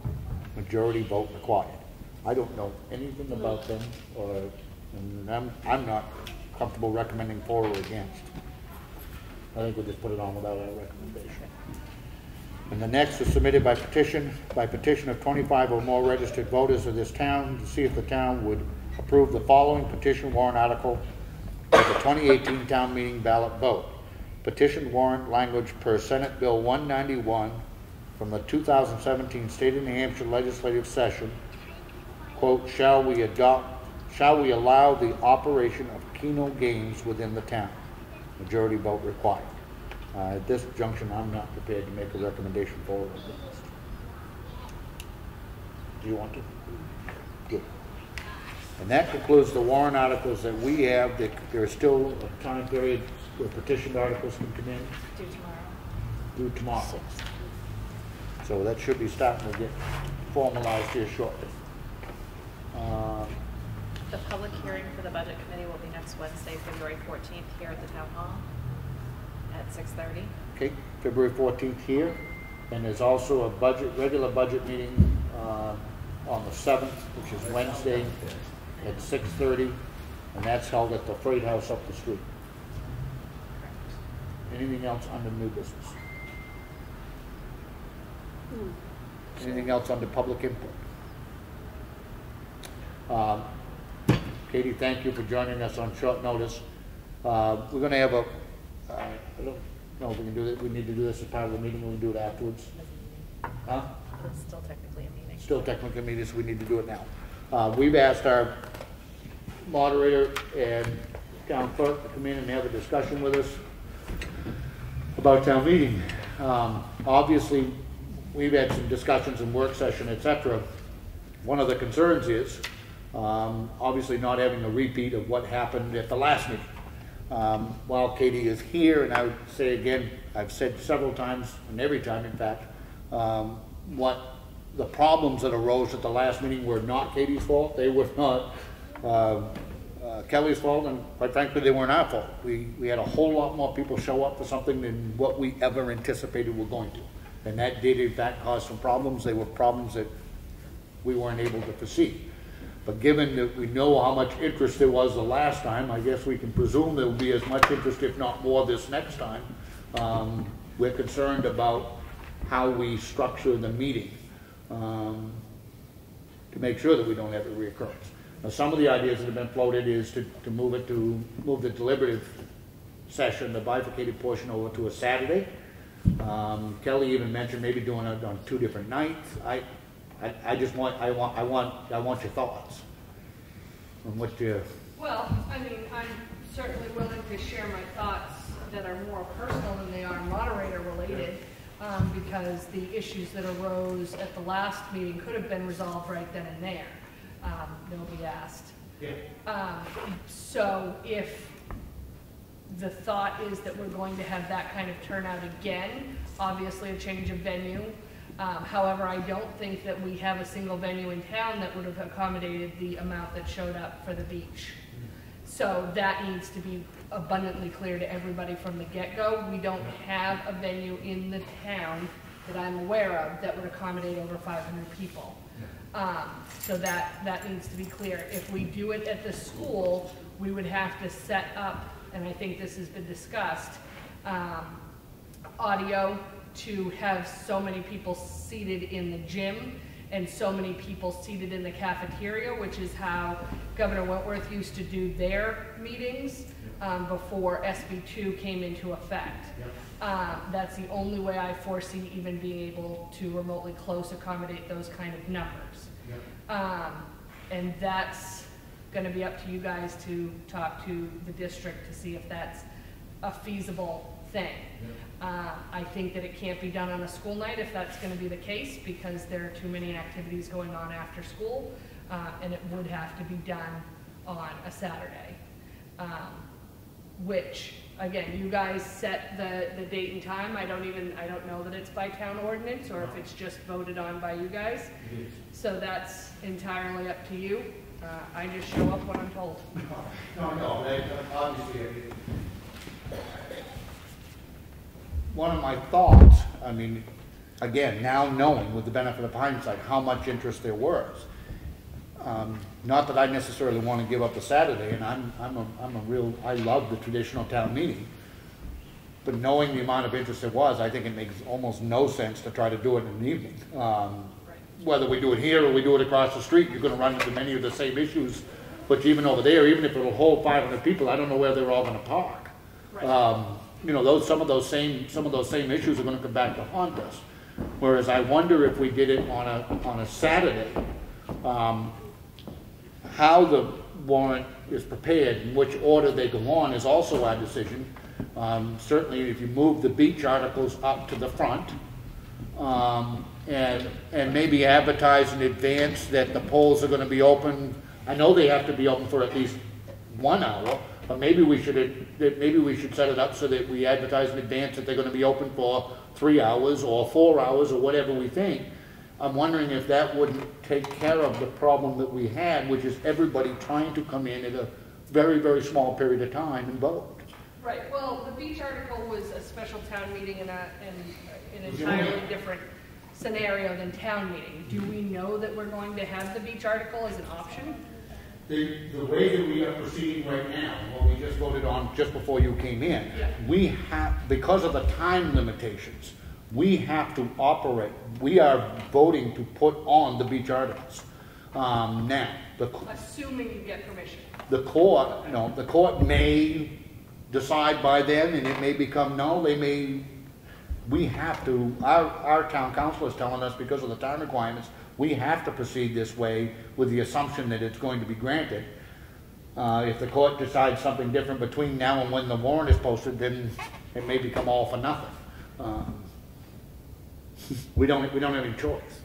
Majority vote required. I don't know anything about them, and I'm not comfortable recommending for or against. I think we'll just put it on without our recommendation. And the next is submitted by petition of 25 or more registered voters of this town to see if the town would approve the following petition warrant article for the 2018 town meeting ballot vote. Petition warrant language per Senate Bill 191 from the 2017 State of New Hampshire legislative session, quote, shall we allow the operation of Keno games within the town? Majority vote required. At this junction, I'm not prepared to make a recommendation for or against. Do you want to? Good. And that concludes the warrant articles that we have. There is still a time period where petition articles can come in. Due tomorrow. So that should be starting to get formalized here shortly. The public hearing for the budget committee will be next Wednesday, February 14th, here at the town hall at 6:30. Okay, February 14th here. And there's also a regular budget meeting on the 7th, which is Wednesday at 6:30, and that's held at the Freight House up the street. Anything else under new business? Anything else under public input? Katie, thank you for joining us on short notice. We're going to have I don't know if we can do that. We need to do this as part of the meeting. We can do it afterwards. Huh? It's still technically a meeting. Still technically a meeting, so we need to do it now. We've asked our moderator and town clerk to come in and have a discussion with us about town meeting. Obviously, we've had some discussions in work session, etc. One of the concerns is obviously not having a repeat of what happened at the last meeting. While Katie is here, and I would say again, I've said several times, and every time in fact, what the problems that arose at the last meeting were not Katie's fault. They were not Kelly's fault, and quite frankly, they weren't our fault. We had a whole lot more people show up for something than what we ever anticipated were going to. And that did in fact cause some problems. They were problems that we weren't able to foresee. But given that we know how much interest there was the last time, I guess we can presume there will be as much interest, if not more, this next time. We're concerned about how we structure the meeting to make sure that we don't have a reoccurrence. Now, some of the ideas that have been floated is to move the deliberative session, the bifurcated portion, over to a Saturday. Kelly even mentioned maybe doing it on 2 different nights. I want your thoughts on what you. Well, I mean, I'm certainly willing to share my thoughts that are more personal than they are moderator related. because the issues that arose at the last meeting could have been resolved right then and there. Nobody asked. Yeah. So if the thought is that we're going to have that kind of turnout again, obviously a change of venue. However, I don't think that we have a single venue in town that would have accommodated the amount that showed up for the beach. So that needs to be abundantly clear to everybody from the get-go. We don't have a venue in the town that I'm aware of that would accommodate over 500 people. So that needs to be clear. If we do it at the school, we would have to set up, and I think this has been discussed, audio to have so many people seated in the gym and so many people seated in the cafeteria, which is how Governor Wentworth used to do their meetings before SB2 came into effect. That's the only way I foresee even being able to remotely close accommodate those kind of numbers. And that's going to be up to you guys to talk to the district to see if that's a feasible thing. I think that it can't be done on a school night if that's going to be the case, because there are too many activities going on after school, and it would have to be done on a Saturday. Which, again, you guys set the date and time. I don't know that it's by town ordinance or if it's just voted on by you guys. So that's entirely up to you. I just show up when I'm told. No, obviously, one of my thoughts, I mean, again, now knowing with the benefit of hindsight how much interest there was, not that I necessarily want to give up the Saturday, and I love the traditional town meeting, but knowing the amount of interest there was, I think it makes almost no sense to try to do it in the evening. Whether we do it here or we do it across the street, you're going to run into many of the same issues. But even over there, even if it'll hold 500 people, I don't know where they're all going to park. You know, some of those same issues are going to come back to haunt us. Whereas I wonder if we did it on a Saturday, how the warrant is prepared, in which order they go on, is also our decision. Certainly, if you move the beach articles up to the front, and maybe advertise in advance that the polls are going to be open. I know they have to be open for at least 1 hour, but maybe we should set it up so that we advertise in advance that they're going to be open for 3 hours or 4 hours or whatever we think. I'm wondering if that wouldn't take care of the problem that we had, which is everybody trying to come in at a very, very small period of time and vote. Right. Well, the beach article was a special town meeting in an entirely different scenario than town meeting. Do we know that we're going to have the beach article as an option? The way that we are proceeding right now, what we just voted on just before you came in, we have, because of the time limitations, we have to operate. We are voting to put on the beach articles. Now, assuming you get permission. The court may decide by then, and it may become no. We have to. Our town council is telling us, because of the time requirements, we have to proceed this way with the assumption that it's going to be granted. If the court decides something different between now and when the warrant is posted, then it may become all for nothing. We don't have any choice.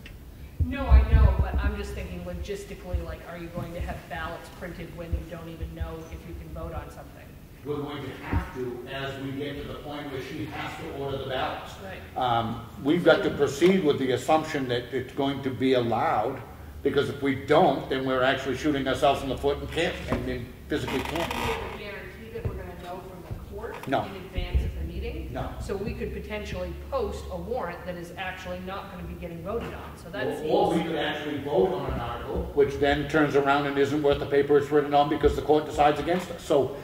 No, I know, but I'm just thinking logistically, like, are you going to have ballots printed when you don't even know if you can vote on something? We're going to have to, as we get to the point where she has to order the ballots. Right. We've got to proceed with the assumption that it's going to be allowed, because if we don't, then we're actually shooting ourselves in the foot and can't, and then physically can't. Do we have a guarantee that we're going to know from the court No. in advance of the meeting? No. So we could potentially post a warrant that is actually not going to be getting voted on. So that's or we could actually vote on an article, which then turns around and isn't worth the paper it's written on because the court decides against us. So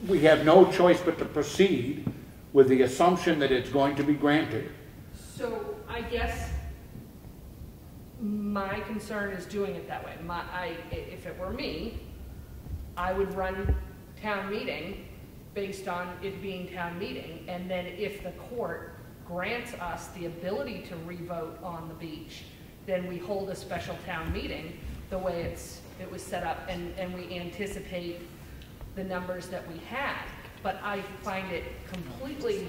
we have no choice but to proceed with the assumption that it's going to be granted. So I guess my concern is doing it that way. If it were me, I would run town meeting based on it being town meeting, and then if the court grants us the ability to revote on the beach, then we hold a special town meeting the way it was set up, and we anticipate the numbers that we had. But I find it completely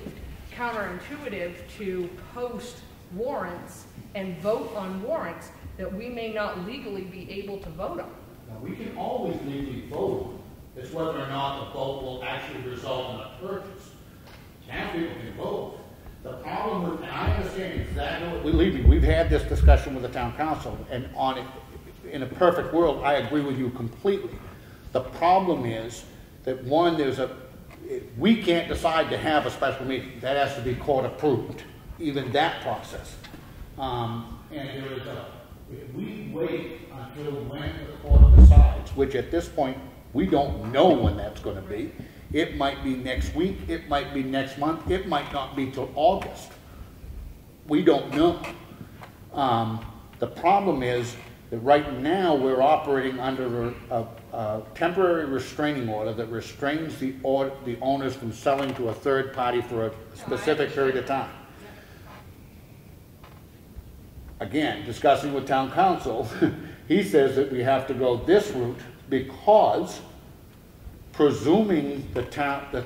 counterintuitive to post warrants and vote on warrants that we may not legally be able to vote on. Now, we can always legally vote. It's whether or not the vote will actually result in a purchase. Town people can vote. The problem with, and I understand exactly what, believe me, we've had this discussion with the town council, and on it, in a perfect world, I agree with you completely. The problem is that one, we can't decide to have a special meeting. That has to be court approved, even that process. And there is if we wait until when the court decides, which at this point, we don't know when that's going to be. It might be next week, it might be next month, it might not be till August. We don't know. The problem is that right now we're operating under a temporary restraining order that restrains the owners from selling to a third party for a specific period of time. Again, discussing with town council, he says that we have to go this route because, presuming that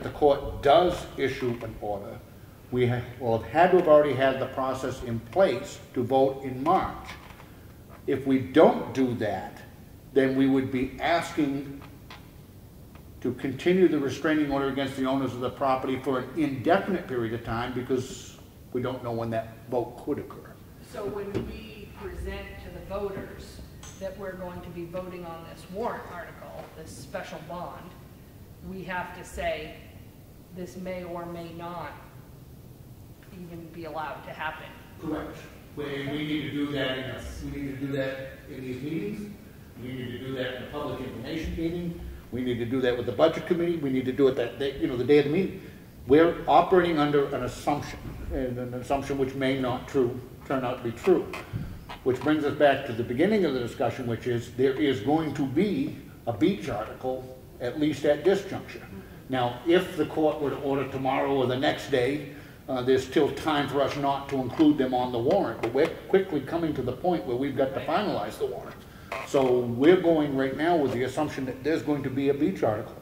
the court does issue an order, we will have had to have already had the process in place to vote in March. If we don't do that, then we would be asking to continue the restraining order against the owners of the property for an indefinite period of time because we don't know when that vote could occur. So when we present to the voters that we're going to be voting on this warrant article, this special bond, we have to say this may or may not even be allowed to happen. Correct. We need to do that in these meetings. We need to do that in the public information meeting. We need to do that with the budget committee. We need to do it that day, the day of the meeting. We're operating under an assumption, and an assumption which may not turn out to be true. Which brings us back to the beginning of the discussion, which is there is going to be a beach article, at least at this juncture. Now, if the court were to order tomorrow or the next day, there's still time for us not to include them on the warrant, but we're quickly coming to the point where we've got to finalize the warrant. So we're going right now with the assumption that there's going to be a beach article,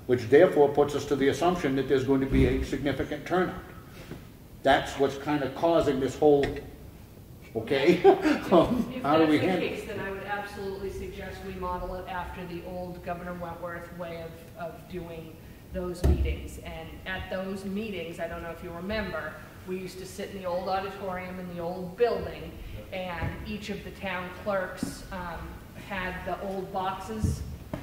which therefore puts us to the assumption that there's going to be a significant turnout. That's what's kind of causing this whole, okay, how do we handle it? If that's the case, then I would absolutely suggest we model it after the old Governor Wentworth way of doing those meetings. And at those meetings, I don't know if you remember, we used to sit in the old auditorium in the old building, and each of the town clerks had the old boxes,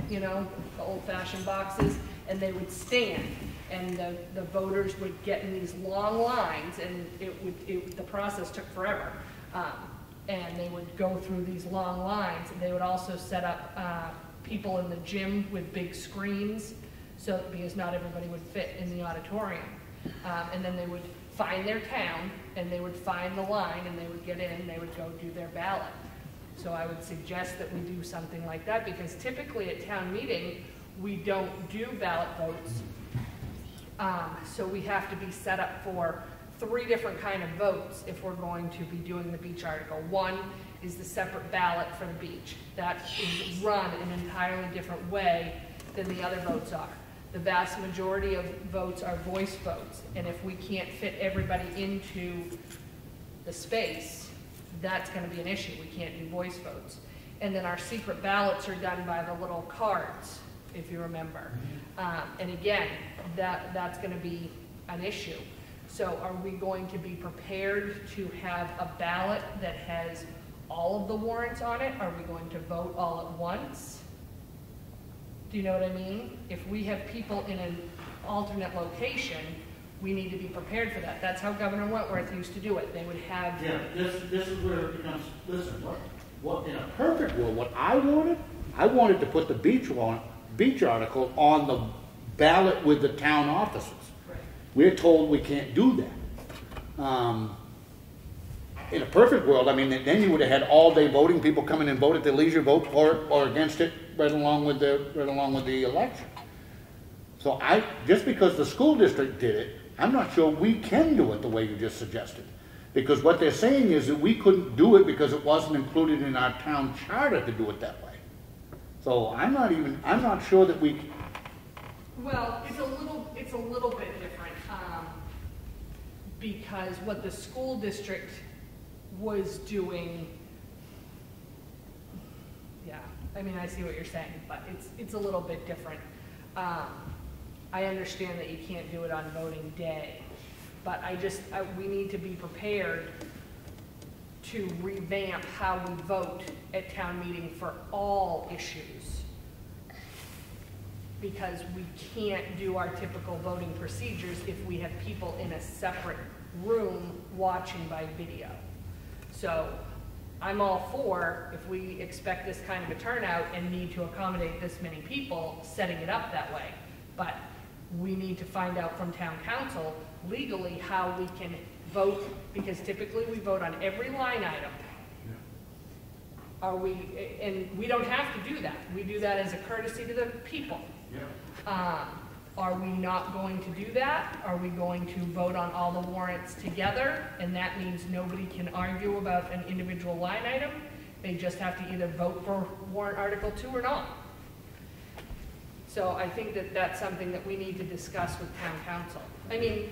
the old-fashioned boxes, and they would stand, and the voters would get in these long lines, and the process took forever. And they would go through these long lines, and they would also set up people in the gym with big screens, because not everybody would fit in the auditorium. And then they would find their town, and they would find the line, and they would get in, and they would go do their ballot. So I would suggest that we do something like that, because typically at town meeting, we don't do ballot votes. So we have to be set up for 3 different kind of votes if we're going to be doing the beach article. One is the separate ballot for the beach. That is run in an entirely different way than the other votes are. The vast majority of votes are voice votes, and if we can't fit everybody into the space, that's going to be an issue. We can't do voice votes. And then our secret ballots are done by the little cards, if you remember. And again, that's going to be an issue. So are we going to be prepared to have a ballot that has all of the warrants on it? Are we going to vote all at once? Do you know what I mean? If we have people in an alternate location, we need to be prepared for that. That's how Governor Wentworth used to do it. They would have... Yeah, this is where it becomes, listen, what in a perfect world, what I wanted to put the beach article on the ballot with the town offices. Right. We're told we can't do that. In a perfect world, then you would have had all-day voting, people come in and vote at their leisure, vote for it or against it, right along with the election. So just because the school district did it, I'm not sure we can do it the way you just suggested. Because what they're saying is that we couldn't do it because it wasn't included in our town charter to do it that way. So I'm not sure that we... Well, it's a little bit different. because what the school district was doing, yeah, I mean, I see what you're saying, but it's a little bit different. I understand that you can't do it on voting day, but we need to be prepared to revamp how we vote at town meeting for all issues. Because we can't do our typical voting procedures if we have people in a separate room watching by video. So I'm all for, if we expect this kind of a turnout and need to accommodate this many people, setting it up that way. But we need to find out from town council legally how we can vote, because typically we vote on every line item. And we don't have to do that. We do that as a courtesy to the people. Are we not going to do that? Are we going to vote on all the warrants together? And that means nobody can argue about an individual line item. They just have to either vote for warrant article 2 or not. So I think that that's something that we need to discuss with town council. I mean,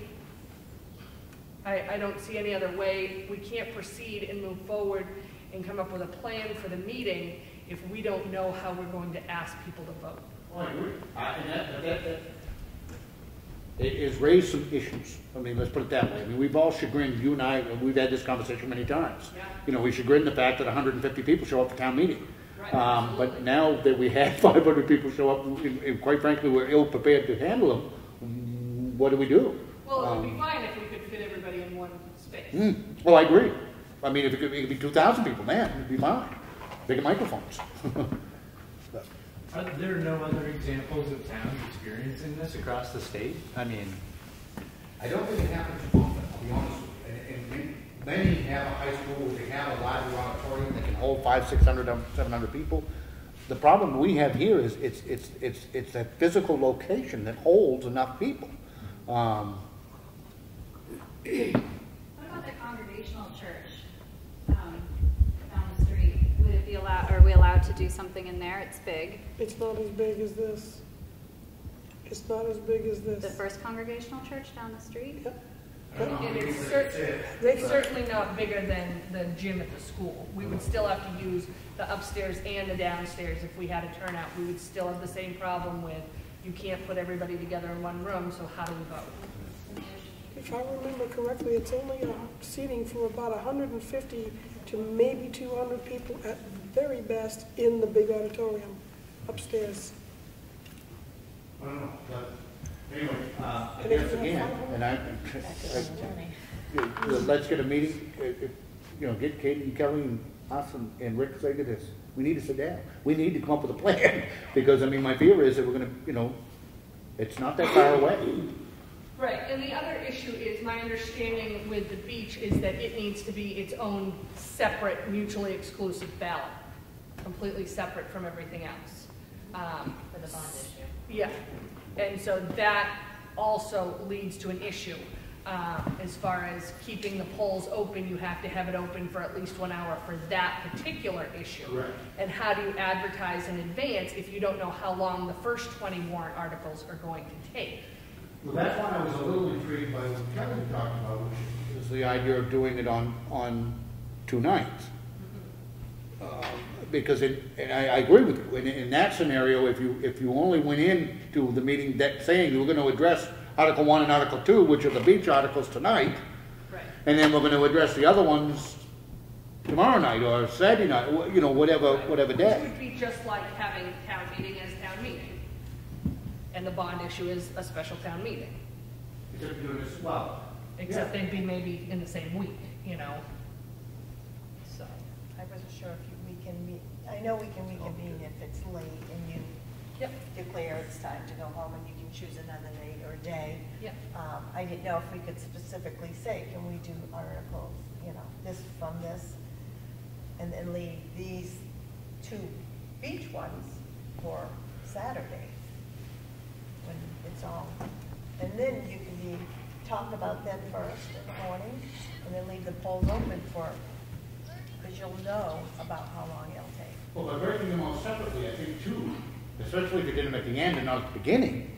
I don't see any other way. We can't proceed and move forward and come up with a plan for the meeting if we don't know how we're going to ask people to vote. Well, I agree. It has raised some issues. I mean, let's put it that way. I mean, we've all chagrined, you and I, we've had this conversation many times. Yeah. You know, we chagrined the fact that 150 people show up for town meeting. Right. But now that we had 500 people show up, and quite frankly, we're ill prepared to handle them, what do we do? Well, it would be fine if we could fit everybody in one space. Well, I agree. I mean, if it could be 2,000 people, man, it'd be fine. Bigger microphones. Are there no other examples of towns experiencing this across the state? I mean, I don't think it happens often, I'll be honest with you. And many have a high school where they have a larger auditorium that can hold 500, 600, 700 people. The problem we have here is it's a physical location that holds enough people. What about the congregational church down the street? Would it be allowed? Are we allowed to do something in there? It's big. It's not as big as this. It's not as big as this. The First Congregational Church down the street? Yep. And it's certainly not bigger than the gym at the school. We would still have to use the upstairs and the downstairs if we had a turnout. We would still have the same problem with, you can't put everybody together in one room, so how do we vote? If I remember correctly, it's only seating from about 150 to maybe 200 people at very best in the big auditorium upstairs. I don't know, but anyway, I guess again, and let's get a meeting, you know, get Katie and Kelly and us and Rick say to this. We need to sit down. We need to come up with a plan, because I mean, my fear is that we're going to, you know, it's not that far away. Right, and the other issue is, my understanding with the beach is that it needs to be its own separate, mutually exclusive ballot, completely separate from everything else. For the bond issue. Yeah, and so that also leads to an issue. As far as keeping the polls open, you have to have it open for at least 1 hour for that particular issue. Right. And how do you advertise in advance if you don't know how long the first 20 warrant articles are going to take? Well, that's why I was a little intrigued by what Kevin talked about, which is the idea of doing it on 2 nights. Because and I agree with you. In that scenario, if you only went into the meeting saying you were going to address Article 1 and Article 2, which are the beach articles tonight, right, and then we're going to address the other ones tomorrow night or Saturday night, you know, whatever day. It would be just like having town meeting as town meeting, and the bond issue is a special town meeting. Except doing this well. Except they'd be maybe in the same week, you know. So I wasn't sure if we can meet. I know we can reconvene if it's late and you declare it's time to go home and you can choose another night or day. Yep. I didn't know if we could specifically say, can we do articles, you know, this from this, and then leave these 2 beach ones for Saturday when it's all, and then you can talk about them first in the morning, and then leave the polls open for, because you'll know about how long it'll take. Well, by breaking them all separately, I think too, especially if you did them at the end and not at the beginning,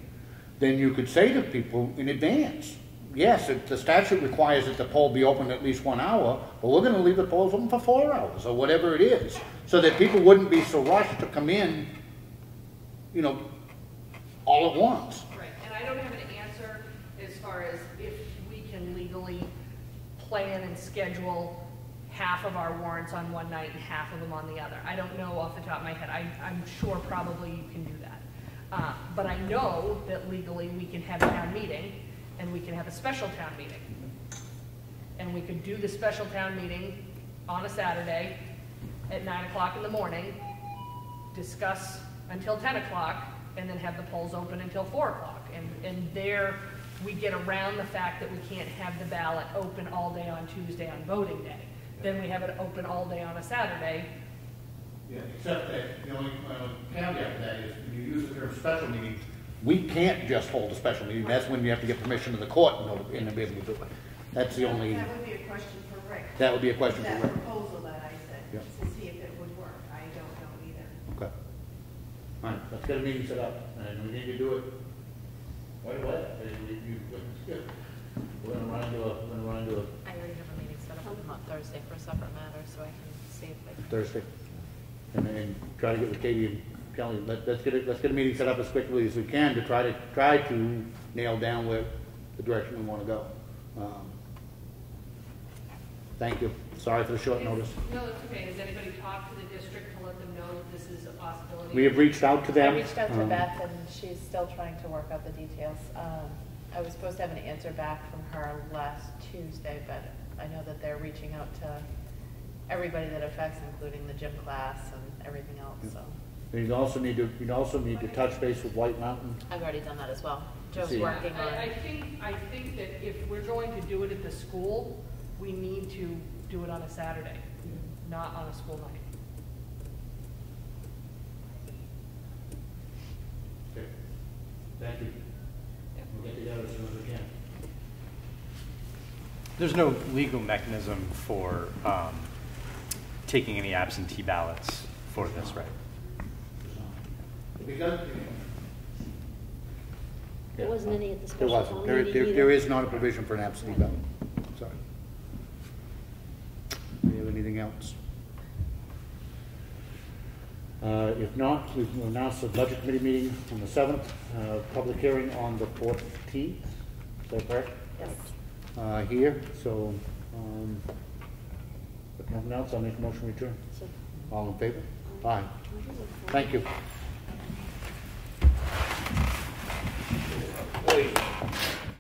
then you could say to people in advance, yes, the statute requires that the poll be open at least 1 hour, but we're gonna leave the polls open for 4 hours, or whatever it is, so that people wouldn't be so rushed to come in, you know, all at once. Right, and I don't have an answer as far as if we can legally plan and schedule half of our warrants on one night and half of them on the other. I don't know off the top of my head. I'm sure probably you can do that. But I know that legally we can have a town meeting and we can have a special town meeting. And we could do the special town meeting on a Saturday at 9 o'clock in the morning, discuss until 10 o'clock, and then have the polls open until 4 o'clock. And there we get around the fact that we can't have the ballot open all day on Tuesday on voting day. Then we have it open all day on a Saturday. Yeah, except that the only caveat to that is when you use the term special meeting, we can't just hold a special meeting. That's when you have to get permission to the court and be able to do it. That's the only. That would be a question for Rick. That would be a question for That Rick. proposal that I said, Yeah. to see if it would work. I don't know either. Okay. All right, let's get a meeting set up, and we need to do it. Wait, what? We're gonna run into a. I already have a meeting set up with them on Thursday for a separate matter, so I can see if they. Thursday, and then try to get with Katie and Kelly. Let's get a meeting set up as quickly as we can to try to nail down where the direction we want to go. Thank you. Sorry for the short notice. No, it's okay. Has anybody talked to the district to let them know that this is a possibility? We have reached out to them. I reached out to Beth, and she's still trying to work out the details. I was supposed to have an answer back from her last Tuesday, but I know that they're reaching out to everybody that affects, including the gym class and everything else, so. You'd also need to touch base with White Mountain. I've already done that as well. Joe's See. working on I it. think that if we're going to do it at the school, we need to do it on a Saturday, not on a school night. Okay. Thank you. We'll get together as soon as we can. There's no legal mechanism for taking any absentee ballots for this, right? There wasn't any at the There special wasn't. town There meeting there either. is not a provision for an absentee ballot. Sorry. Do you have anything else? If not, we will announce the budget committee meeting on the 7th, public hearing on the 14th. Is that correct? Yes. Here, so, if nothing else, I'll make a motion to adjourn. All in favor? Aye. Thank you. Wait.